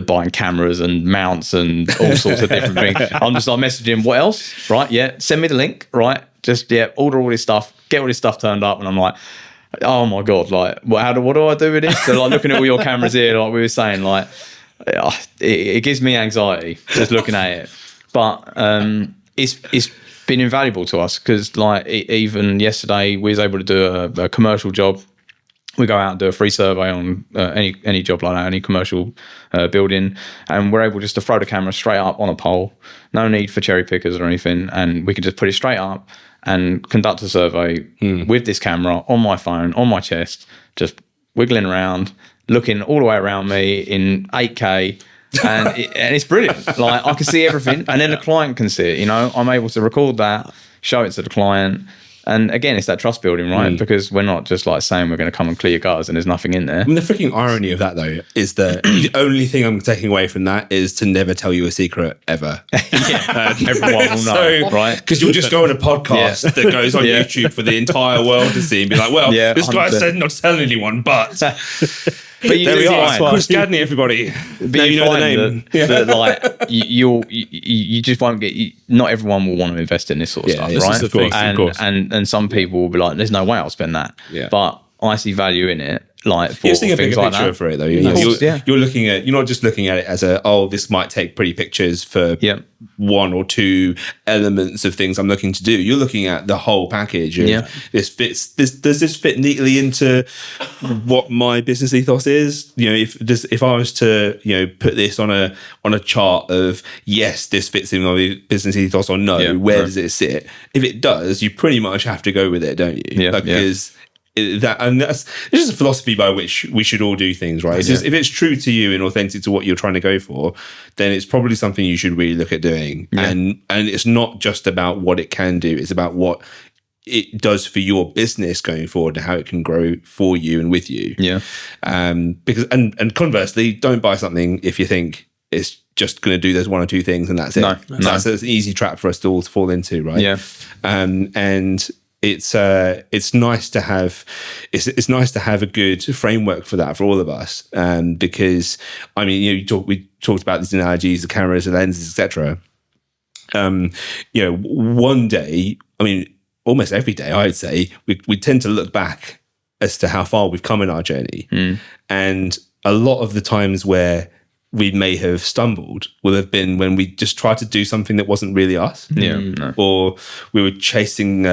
buying cameras and mounts and all sorts of different things. I'm just like messaging him, "What else? Right? Yeah, send me the link. Right? Just order all this stuff, get all this stuff turned up." And I'm like, "Oh my God, like, what do I do with this?" So like looking at all your cameras here, like we were saying, like it gives me anxiety just looking at it. But it's been invaluable to us because like even yesterday we was able to do a commercial job. We go out and do a free survey on any job like that, any commercial building, and we're able just to throw the camera straight up on a pole. No need for cherry pickers or anything, and we can just put it straight up and conduct a survey with this camera on my phone, on my chest, just wiggling around, looking all the way around me in 8K, and it's brilliant. Like, I can see everything, and then the client can see it, you know. I'm able to record that, show it to the client, and again, it's that trust building, right? Because we're not just like saying we're going to come and clear your gutters and there's nothing in there. I mean, the freaking irony of that, though, is that the only thing I'm taking away from that is to never tell you a secret ever. Everyone will know, right? Because you'll just go on a podcast that goes on YouTube for the entire world to see and be like, "Well, this guy 100%. Said not to tell anyone, but..." But there we are, Chris Gadney, everybody. But now you know the name. That like you just won't get. Not everyone will want to invest in this sort of stuff, right? Of course, and some people will be like, "There's no way I'll spend that." Yeah. But I see value in it. Like for things a bigger like picture that. For it though. You're looking at. You're not just looking at it as this might take pretty pictures for 1 or 2 elements of things I'm looking to do. You're looking at the whole package. Of this fits. Does this fit neatly into what my business ethos is? You know, if I was to put this on a chart of yes, this fits in my business ethos or no, where does it sit? If it does, you pretty much have to go with it, don't you? Yeah, because. It's just a philosophy by which we should all do things, right? It's just, if it's true to you and authentic to what you're trying to go for, then it's probably something you should really look at doing. And it's not just about what it can do; it's about what it does for your business going forward and how it can grow for you and with you. Yeah. Because and conversely, don't buy something if you think it's just going to do those 1 or 2 things and that's it. No. That's an easy trap for us to all fall into, right? Yeah. And it's nice to have it's nice to have a good framework for that for all of us, because I mean we talked about these analogies, the cameras, the lenses, etc. One day, I mean almost every day, I'd say we tend to look back as to how far we've come in our journey, and a lot of the times where we may have stumbled will have been when we just tried to do something that wasn't really us, or we were chasing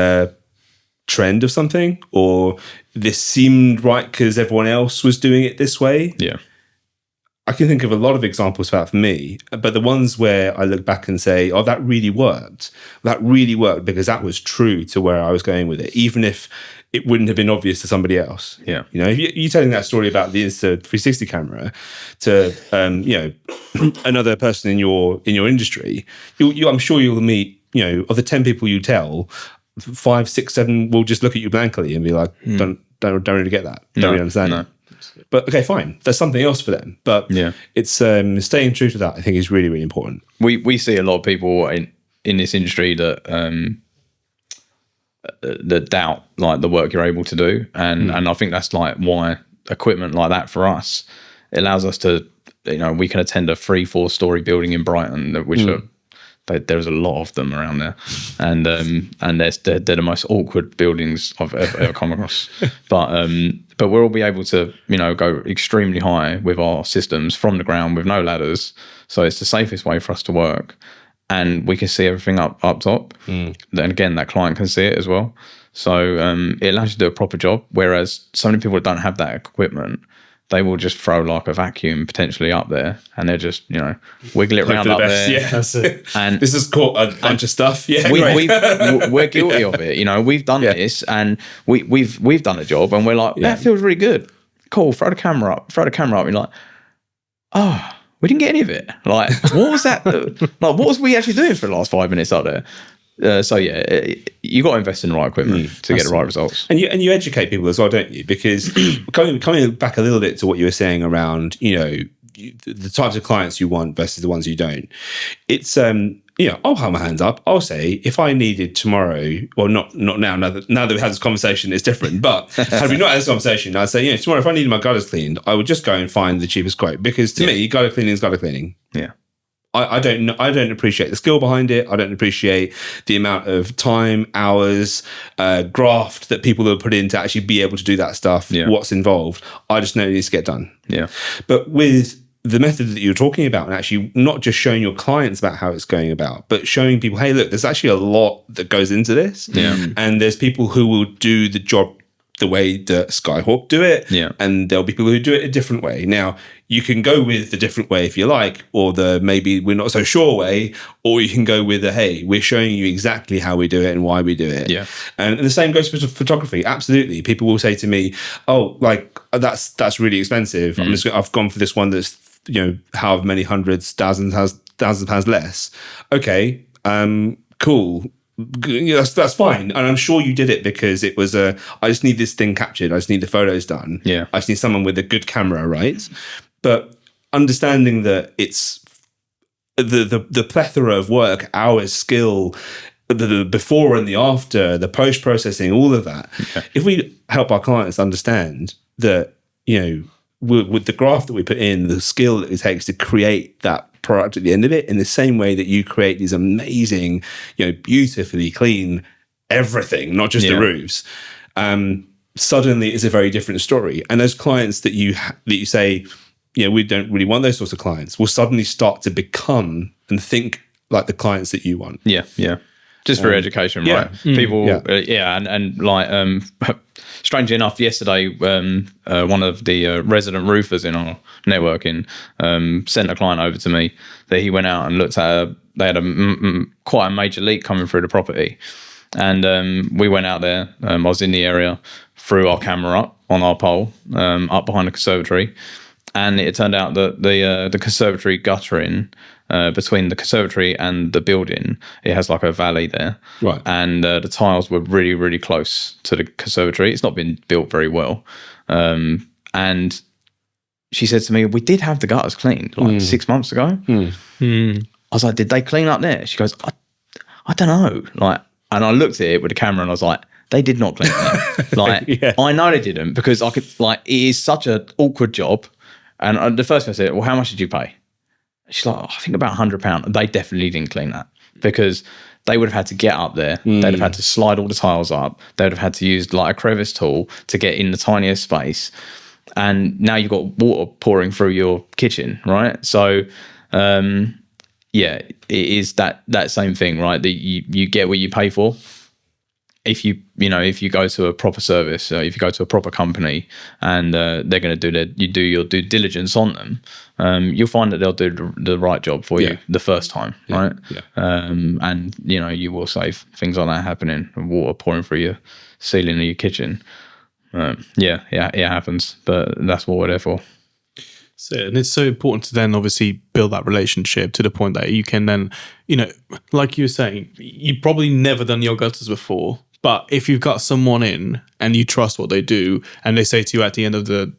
trend of something, or this seemed right because everyone else was doing it this way. Yeah. I can think of a lot of examples for that for me, but the ones where I look back and say, "Oh, that really worked. That really worked because that was true to where I was going with it." Even if it wouldn't have been obvious to somebody else. Yeah. You know, if you're telling that story about the Insta360 camera to, another person in your industry, I'm sure you'll meet, of the 10 people you tell, 5, 6, 7 will just look at you blankly and be like, don't really get that. Don't really understand it. But okay, fine. There's something else for them. But it's staying true to that, I think, is really, really important. We see a lot of people in this industry that doubt like the work you're able to do, and I think that's like why equipment like that for us, it allows us to, we can attend a 3-4 story building in Brighton, which are, there's a lot of them around there, and they're the most awkward buildings I've ever come across. But we'll be able to go extremely high with our systems from the ground with no ladders, so it's the safest way for us to work, and we can see everything up top. Then again, that client can see it as well. So it allows you to do a proper job. Whereas so many people that don't have that equipment, they will just throw like a vacuum potentially up there, and they're just wiggle it around up there. Yeah, that's it. And this has caught a bunch of stuff. Yeah, we're guilty of it. We've done this, and we've done a job, and we're like, that feels really good. Cool. Throw the camera up. You're like, oh, we didn't get any of it. Like, what was that? Like, what was we actually doing for the last 5 minutes up there? So you got to invest in the right equipment to get the right results, and you educate people as well, don't you? Because coming back a little bit to what you were saying around the types of clients you want versus the ones you don't. It's I'll have my hands up. I'll say if I needed tomorrow, or not now. Now that we've had this conversation, it's different. But had we not had this conversation, I'd say tomorrow if I needed my gutters cleaned, I would just go and find the cheapest quote, because to me, gutter cleaning is gutter cleaning. Yeah. I don't appreciate the skill behind it. I don't appreciate the amount of time, hours, graft that people have put in to actually be able to do that stuff. Yeah. What's involved. I just know it needs to get done. Yeah. But with the method that you're talking about, and actually not just showing your clients about how it's going about, but showing people, hey, look, there's actually a lot that goes into this. Yeah. And there's people who will do the job the way that Skyhawk do it. Yeah. And there'll be people who do it a different way. Now, you can go with the different way if you like, or the maybe we're not so sure way, or you can go with the, hey, we're showing you exactly how we do it and why we do it. Yeah. And the same goes for photography. Absolutely. People will say to me, oh, like that's really expensive. I've gone for this one that's, however many hundreds, thousands of pounds less. Okay. Cool. That's fine, and I'm sure you did it because it was I just need this thing captured. I just need the photos done. Yeah, I just need someone with a good camera, right? But understanding that it's the plethora of work, hours, skill, the before and the after, the post processing, all of that. Yeah. If we help our clients understand that, with the graft that we put in, the skill that it takes to create that product at the end of it, in the same way that you create these amazing, beautifully clean everything, not just the roofs, suddenly it's a very different story. And those clients that you say, we don't really want those sorts of clients, will suddenly start to become and think like the clients that you want. Yeah, yeah. Just for education, right? People, and like, strangely enough, yesterday, one of the resident roofers in our networking sent a client over to me that he went out and looked at. They had quite a major leak coming through the property, and we went out there. I was in the area, threw our camera up on our pole, up behind the conservatory, and it turned out that the conservatory guttering. Between the conservatory and the building, it has like a valley there, right? And the tiles were really, really close to the conservatory. It's not been built very well, and she said to me, "We did have the gutters cleaned like 6 months ago." I was like, "Did they clean up there?" She goes, "I don't know." Like, and I looked at it with the camera, and I was like, "They did not clean that." Like, I know they didn't, because I could. Like, it is such an awkward job. And the first thing I said, "Well, how much did you pay?" She's like, I think about £100. They definitely didn't clean that, because they would have had to get up there. They'd have had to slide all the tiles up. They'd have had to use like a crevice tool to get in the tiniest space. And now you've got water pouring through your kitchen, right? So, it is that same thing, right? That you get what you pay for. if you go to a proper service, if you go to a proper company, and they're going to do your due diligence on them, you'll find that they'll do the right job for you the first time, right? Yeah. And you will save things like that happening, water pouring through your ceiling of your kitchen. It happens, but that's what we're there for. So, and it's so important to then obviously build that relationship to the point that you can then, like you were saying, you've probably never done your gutters before, but if you've got someone in and you trust what they do, and they say to you at the end of the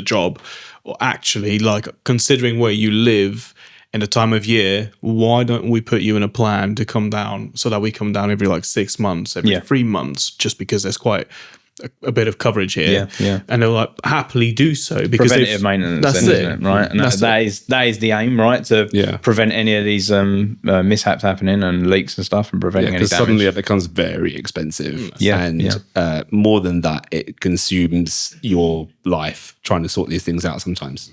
job, or actually, like, considering where you live in the time of year, why don't we put you in a plan to come down, so that we come down every like 6 months, every 3 months, just because there's quite a bit of coverage here, and they'll like happily do so because preventative maintenance. That's it, right? And that is the aim, right? To prevent any of these mishaps happening and leaks and stuff, and preventing any damage. Because suddenly it becomes very expensive, and more than that, it consumes your life trying to sort these things out sometimes.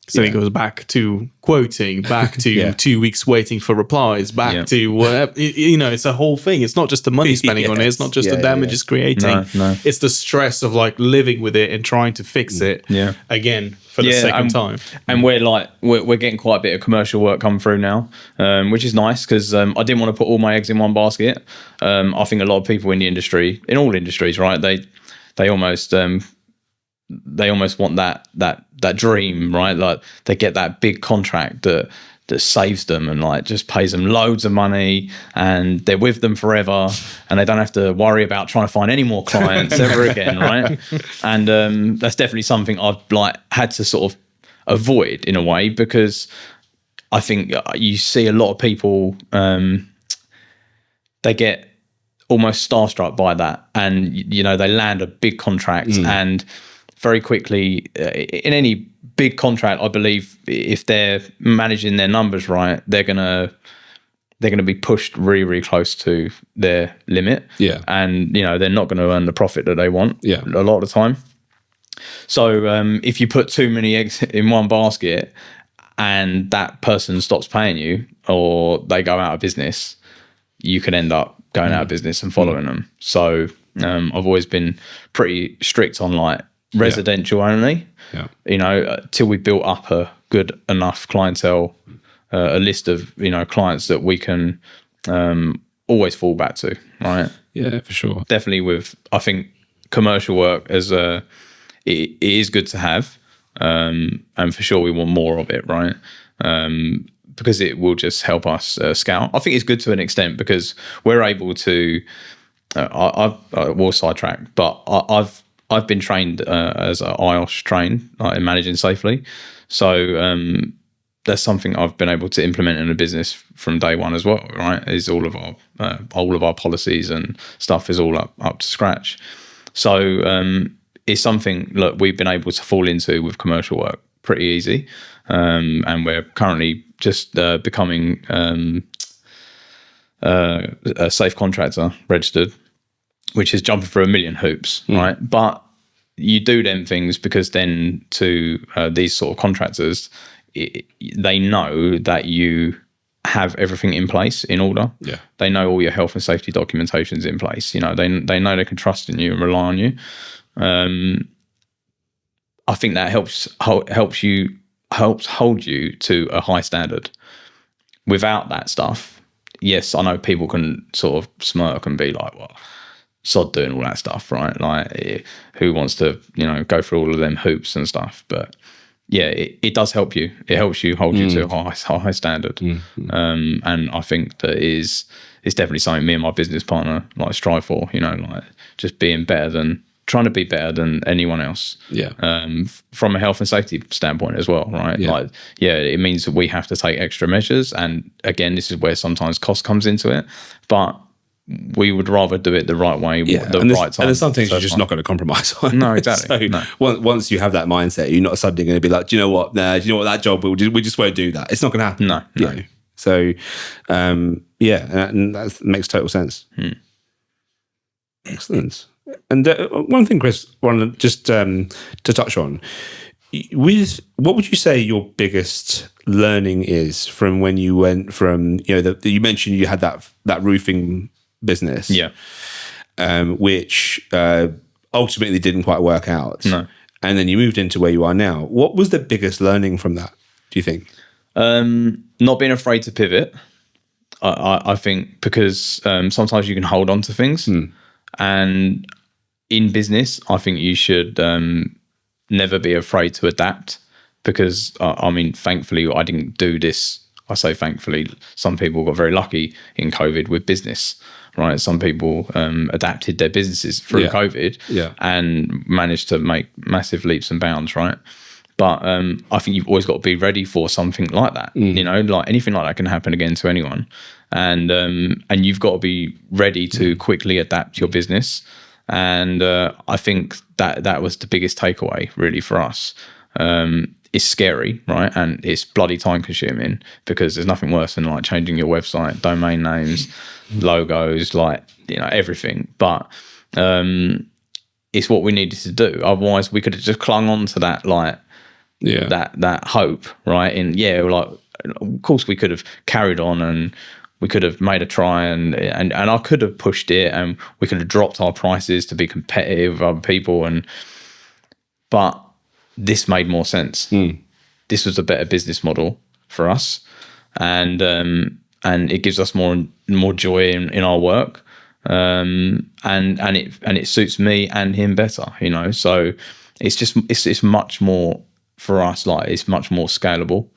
So it goes back to quoting, back to 2 weeks waiting for replies, back to whatever. It's a whole thing. It's not just the money spending on it. It's not just the damage it's creating. No. It's the stress of like living with it and trying to fix it again for the second time. And we're getting quite a bit of commercial work come through now, which is nice, because I didn't want to put all my eggs in one basket. I think a lot of people in the industry, in all industries, right? They almost want that dream, right? Like they get that big contract that saves them and like just pays them loads of money, and they're with them forever, and they don't have to worry about trying to find any more clients ever again, right? And that's definitely something I've like had to sort of avoid in a way, because I think you see a lot of people, they get almost starstruck by that, and they land a big contract and very quickly, in any big contract, I believe if they're managing their numbers right, they're gonna be pushed really, really close to their limit. And they're not going to earn the profit that they want. A lot of the time. So if you put too many eggs in one basket, and that person stops paying you, or they go out of business, you can end up going out of business and following them. So I've always been pretty strict on like residential only, till we built up a good enough clientele, a list of clients that we can always fall back to, right? Yeah, for sure. Definitely with, I think, commercial work it is good to have, and for sure we want more of it, right? Because it will just help us scale. I think it's good to an extent, because we're able to. I will sidetrack, but I've been trained as an IOS trained in managing safely. So that's something I've been able to implement in the business from day one as well, right? Is all of our policies and stuff is all up to scratch. So it's something that we've been able to fall into with commercial work pretty easy. And we're currently just becoming a safe contractor registered, which is jumping through a million hoops, right? But you do them things because then to these sort of contractors, they know that you have everything in place, in order. They know all your health and safety documentation's in place. They know they can trust in you and rely on you. I think that helps hold you to a high standard. Without that stuff, yes, I know people can sort of smirk and be like, well, sod doing all that stuff, right? Like, who wants to, go through all of them hoops and stuff? But yeah, it does help you. It helps you hold you to a high standard. And I think that it's definitely something me and my business partner like strive for, like just trying to be better than anyone else. From a health and safety standpoint as well, right? It means that we have to take extra measures. And again, this is where sometimes cost comes into it, but we would rather do it the right way, right time. And there's some things you're just not going to compromise on. No, exactly. Once you have that mindset, you're not suddenly going to be like, do you know what? Nah, do you know what? That job, we just won't do that. It's not going to happen. No. So, and that makes total sense. Excellent. And one thing, Chris, just to touch on, what would you say your biggest learning is from when you went from, you mentioned you had that roofing business. Yeah. Which ultimately didn't quite work out. No. And then you moved into where you are now. What was the biggest learning from that, do you think? Not being afraid to pivot. I think because sometimes you can hold on to things. And in business, I think you should never be afraid to adapt because, I mean, thankfully, I didn't do this. I say thankfully, some people got very lucky in COVID with business, right? Some people adapted their businesses through COVID and managed to make massive leaps and bounds, right? But I think you've always got to be ready for something like that. You know, like anything like that can happen again to anyone. And you've got to be ready to quickly adapt your business. And I think that was the biggest takeaway really for us. It's scary, right? And it's bloody time consuming because there's nothing worse than like changing your website, domain names, logos, like, you know, everything. But it's what we needed to do. Otherwise we could have just clung on to that, like, that hope, right? And like, of course we could have carried on and we could have made a try and I could have pushed it and we could have dropped our prices to be competitive with other people. But this made more sense. This was a better business model for us, and it gives us more joy in our work, and it suits me and him better, you know. So it's much more for us. Like it's much more scalable,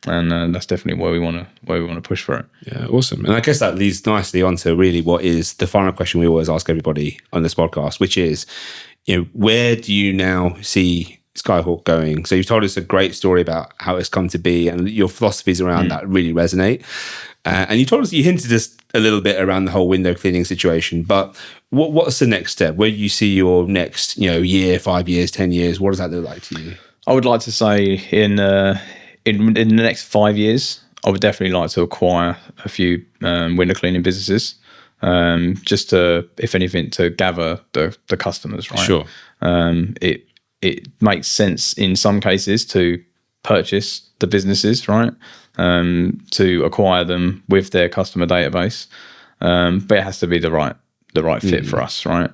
and that's definitely where we want to push for it. Yeah, awesome. And I guess that leads nicely onto really what is the final question we always ask everybody on this podcast, which is, you know, where do you now see Skyhawk going? So you've told us a great story about how it's come to be and your philosophies around that really resonate. And you told us, you hinted us a little bit around the whole window cleaning situation, but what's the next step? Where do you see your next, you know, year, 5 years, 10 years? What does that look like to you? I would like to say in the next 5 years, I would definitely like to acquire a few window cleaning businesses, just to, if anything, to gather the customers, right? Sure. It makes sense in some cases to purchase the businesses, right? To acquire them with their customer database, but it has to be the right fit for us, right?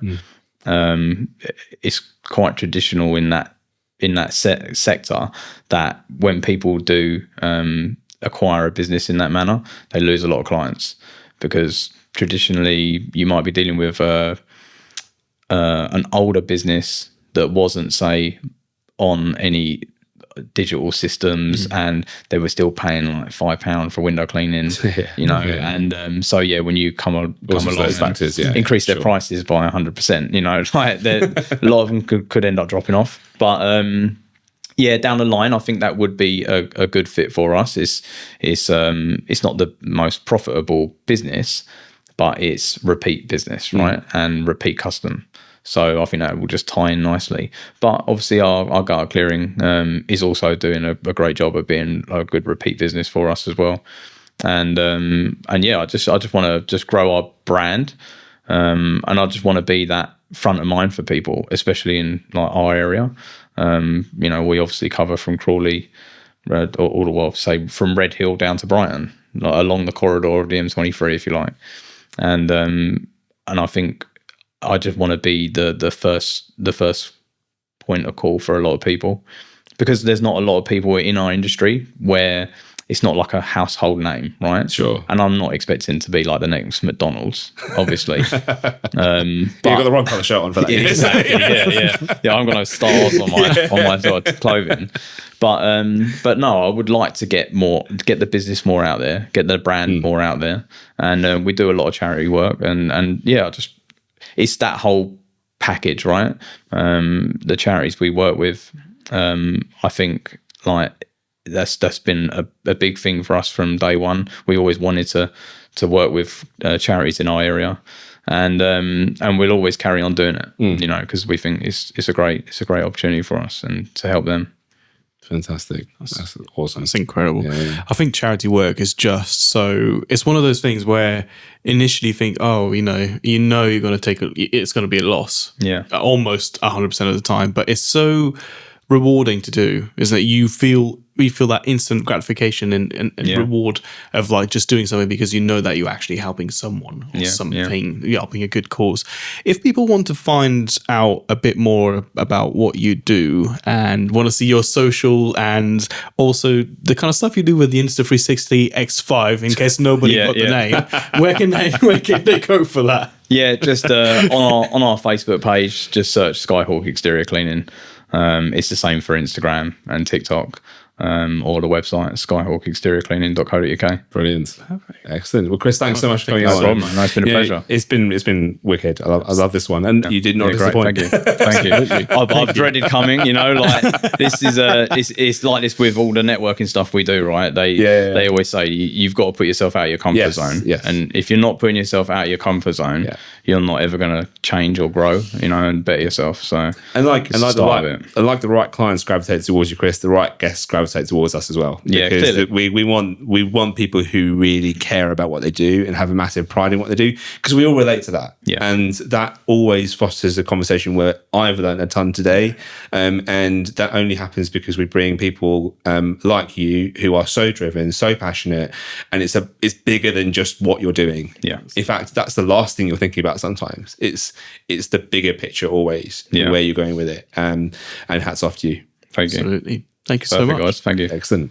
It's quite traditional in that sector that when people do acquire a business in that manner, they lose a lot of clients because traditionally you might be dealing with an older business that wasn't, say, on any digital systems and they were still paying like £5 for window cleaning, you know. And so when you come along factors, and increase their prices by 100%, you know, like a lot of them could end up dropping off. But down the line, I think that would be a good fit for us. It's not the most profitable business, but it's repeat business, right? And repeat custom. So I think that will just tie in nicely. But obviously our gutter clearing is also doing a great job of being a good repeat business for us as well. And I just want to just grow our brand. And I just want to be that front of mind for people, especially in like our area. You know, we obviously cover from Crawley all the way, say from Red Hill down to Brighton, like along the corridor of the M23, if you like. And I think I just want to be the first point of call for a lot of people, because there's not a lot of people in our industry where it's not like a household name, right? Sure. And I'm not expecting to be like the next McDonald's, obviously. You've got the wrong colour shirt on for that. Exactly. Yeah. I'm gonna have stars on my sort of clothing. But no, I would like to get the business more out there, get the brand more out there, and we do a lot of charity work, and it's that whole package, right? The charities we work with, I think like that's been a big thing for us from day one. We always wanted to work with charities in our area, and we'll always carry on doing it, you know, because we think it's a great opportunity for us and to help them. Fantastic. That's awesome. It's incredible. Yeah. I think charity work is just so, it's one of those things where initially you think, oh, you're going to it's going to be a loss. Yeah. Almost 100% of the time. But it's so rewarding to do, isn't it? You feel you feel that instant gratification and reward of like just doing something because you know that you're actually helping someone or something, you're helping a good cause. If people want to find out a bit more about what you do and want to see your social and also the kind of stuff you do with the Insta360 X5, in case nobody got the name, where can they go for that? Yeah, just on our Facebook page, just search Skyhawk Exterior Cleaning. It's the same for Instagram and TikTok, or the website, skyhawkexteriorcleaning.co.uk. Brilliant. Perfect. Excellent. Well, Chris, thanks so much for coming on. No problem. No, it's been a pleasure. It's been wicked. I love this one. And you did not disappoint. Thank you. I've dreaded coming, like this is it's like this with all the networking stuff we do, right? They always say you've got to put yourself out of your comfort zone. Yes. And if you're not putting yourself out of your comfort zone, you're not ever going to change or grow, and better yourself. So like the right clients gravitate towards you, Chris, the right guests gravitate towards us as well. Because we want people who really care about what they do and have a massive pride in what they do, because we all relate to that. And that always fosters a conversation where I've learned a ton today, and that only happens because we bring people like you who are so driven, so passionate, and it's bigger than just what you're doing. In fact, that's the last thing you're thinking about sometimes. It's the bigger picture always, where you're going with it, and hats off to you. Thank you. Absolutely. Thank you so much, guys. Thank you. Excellent.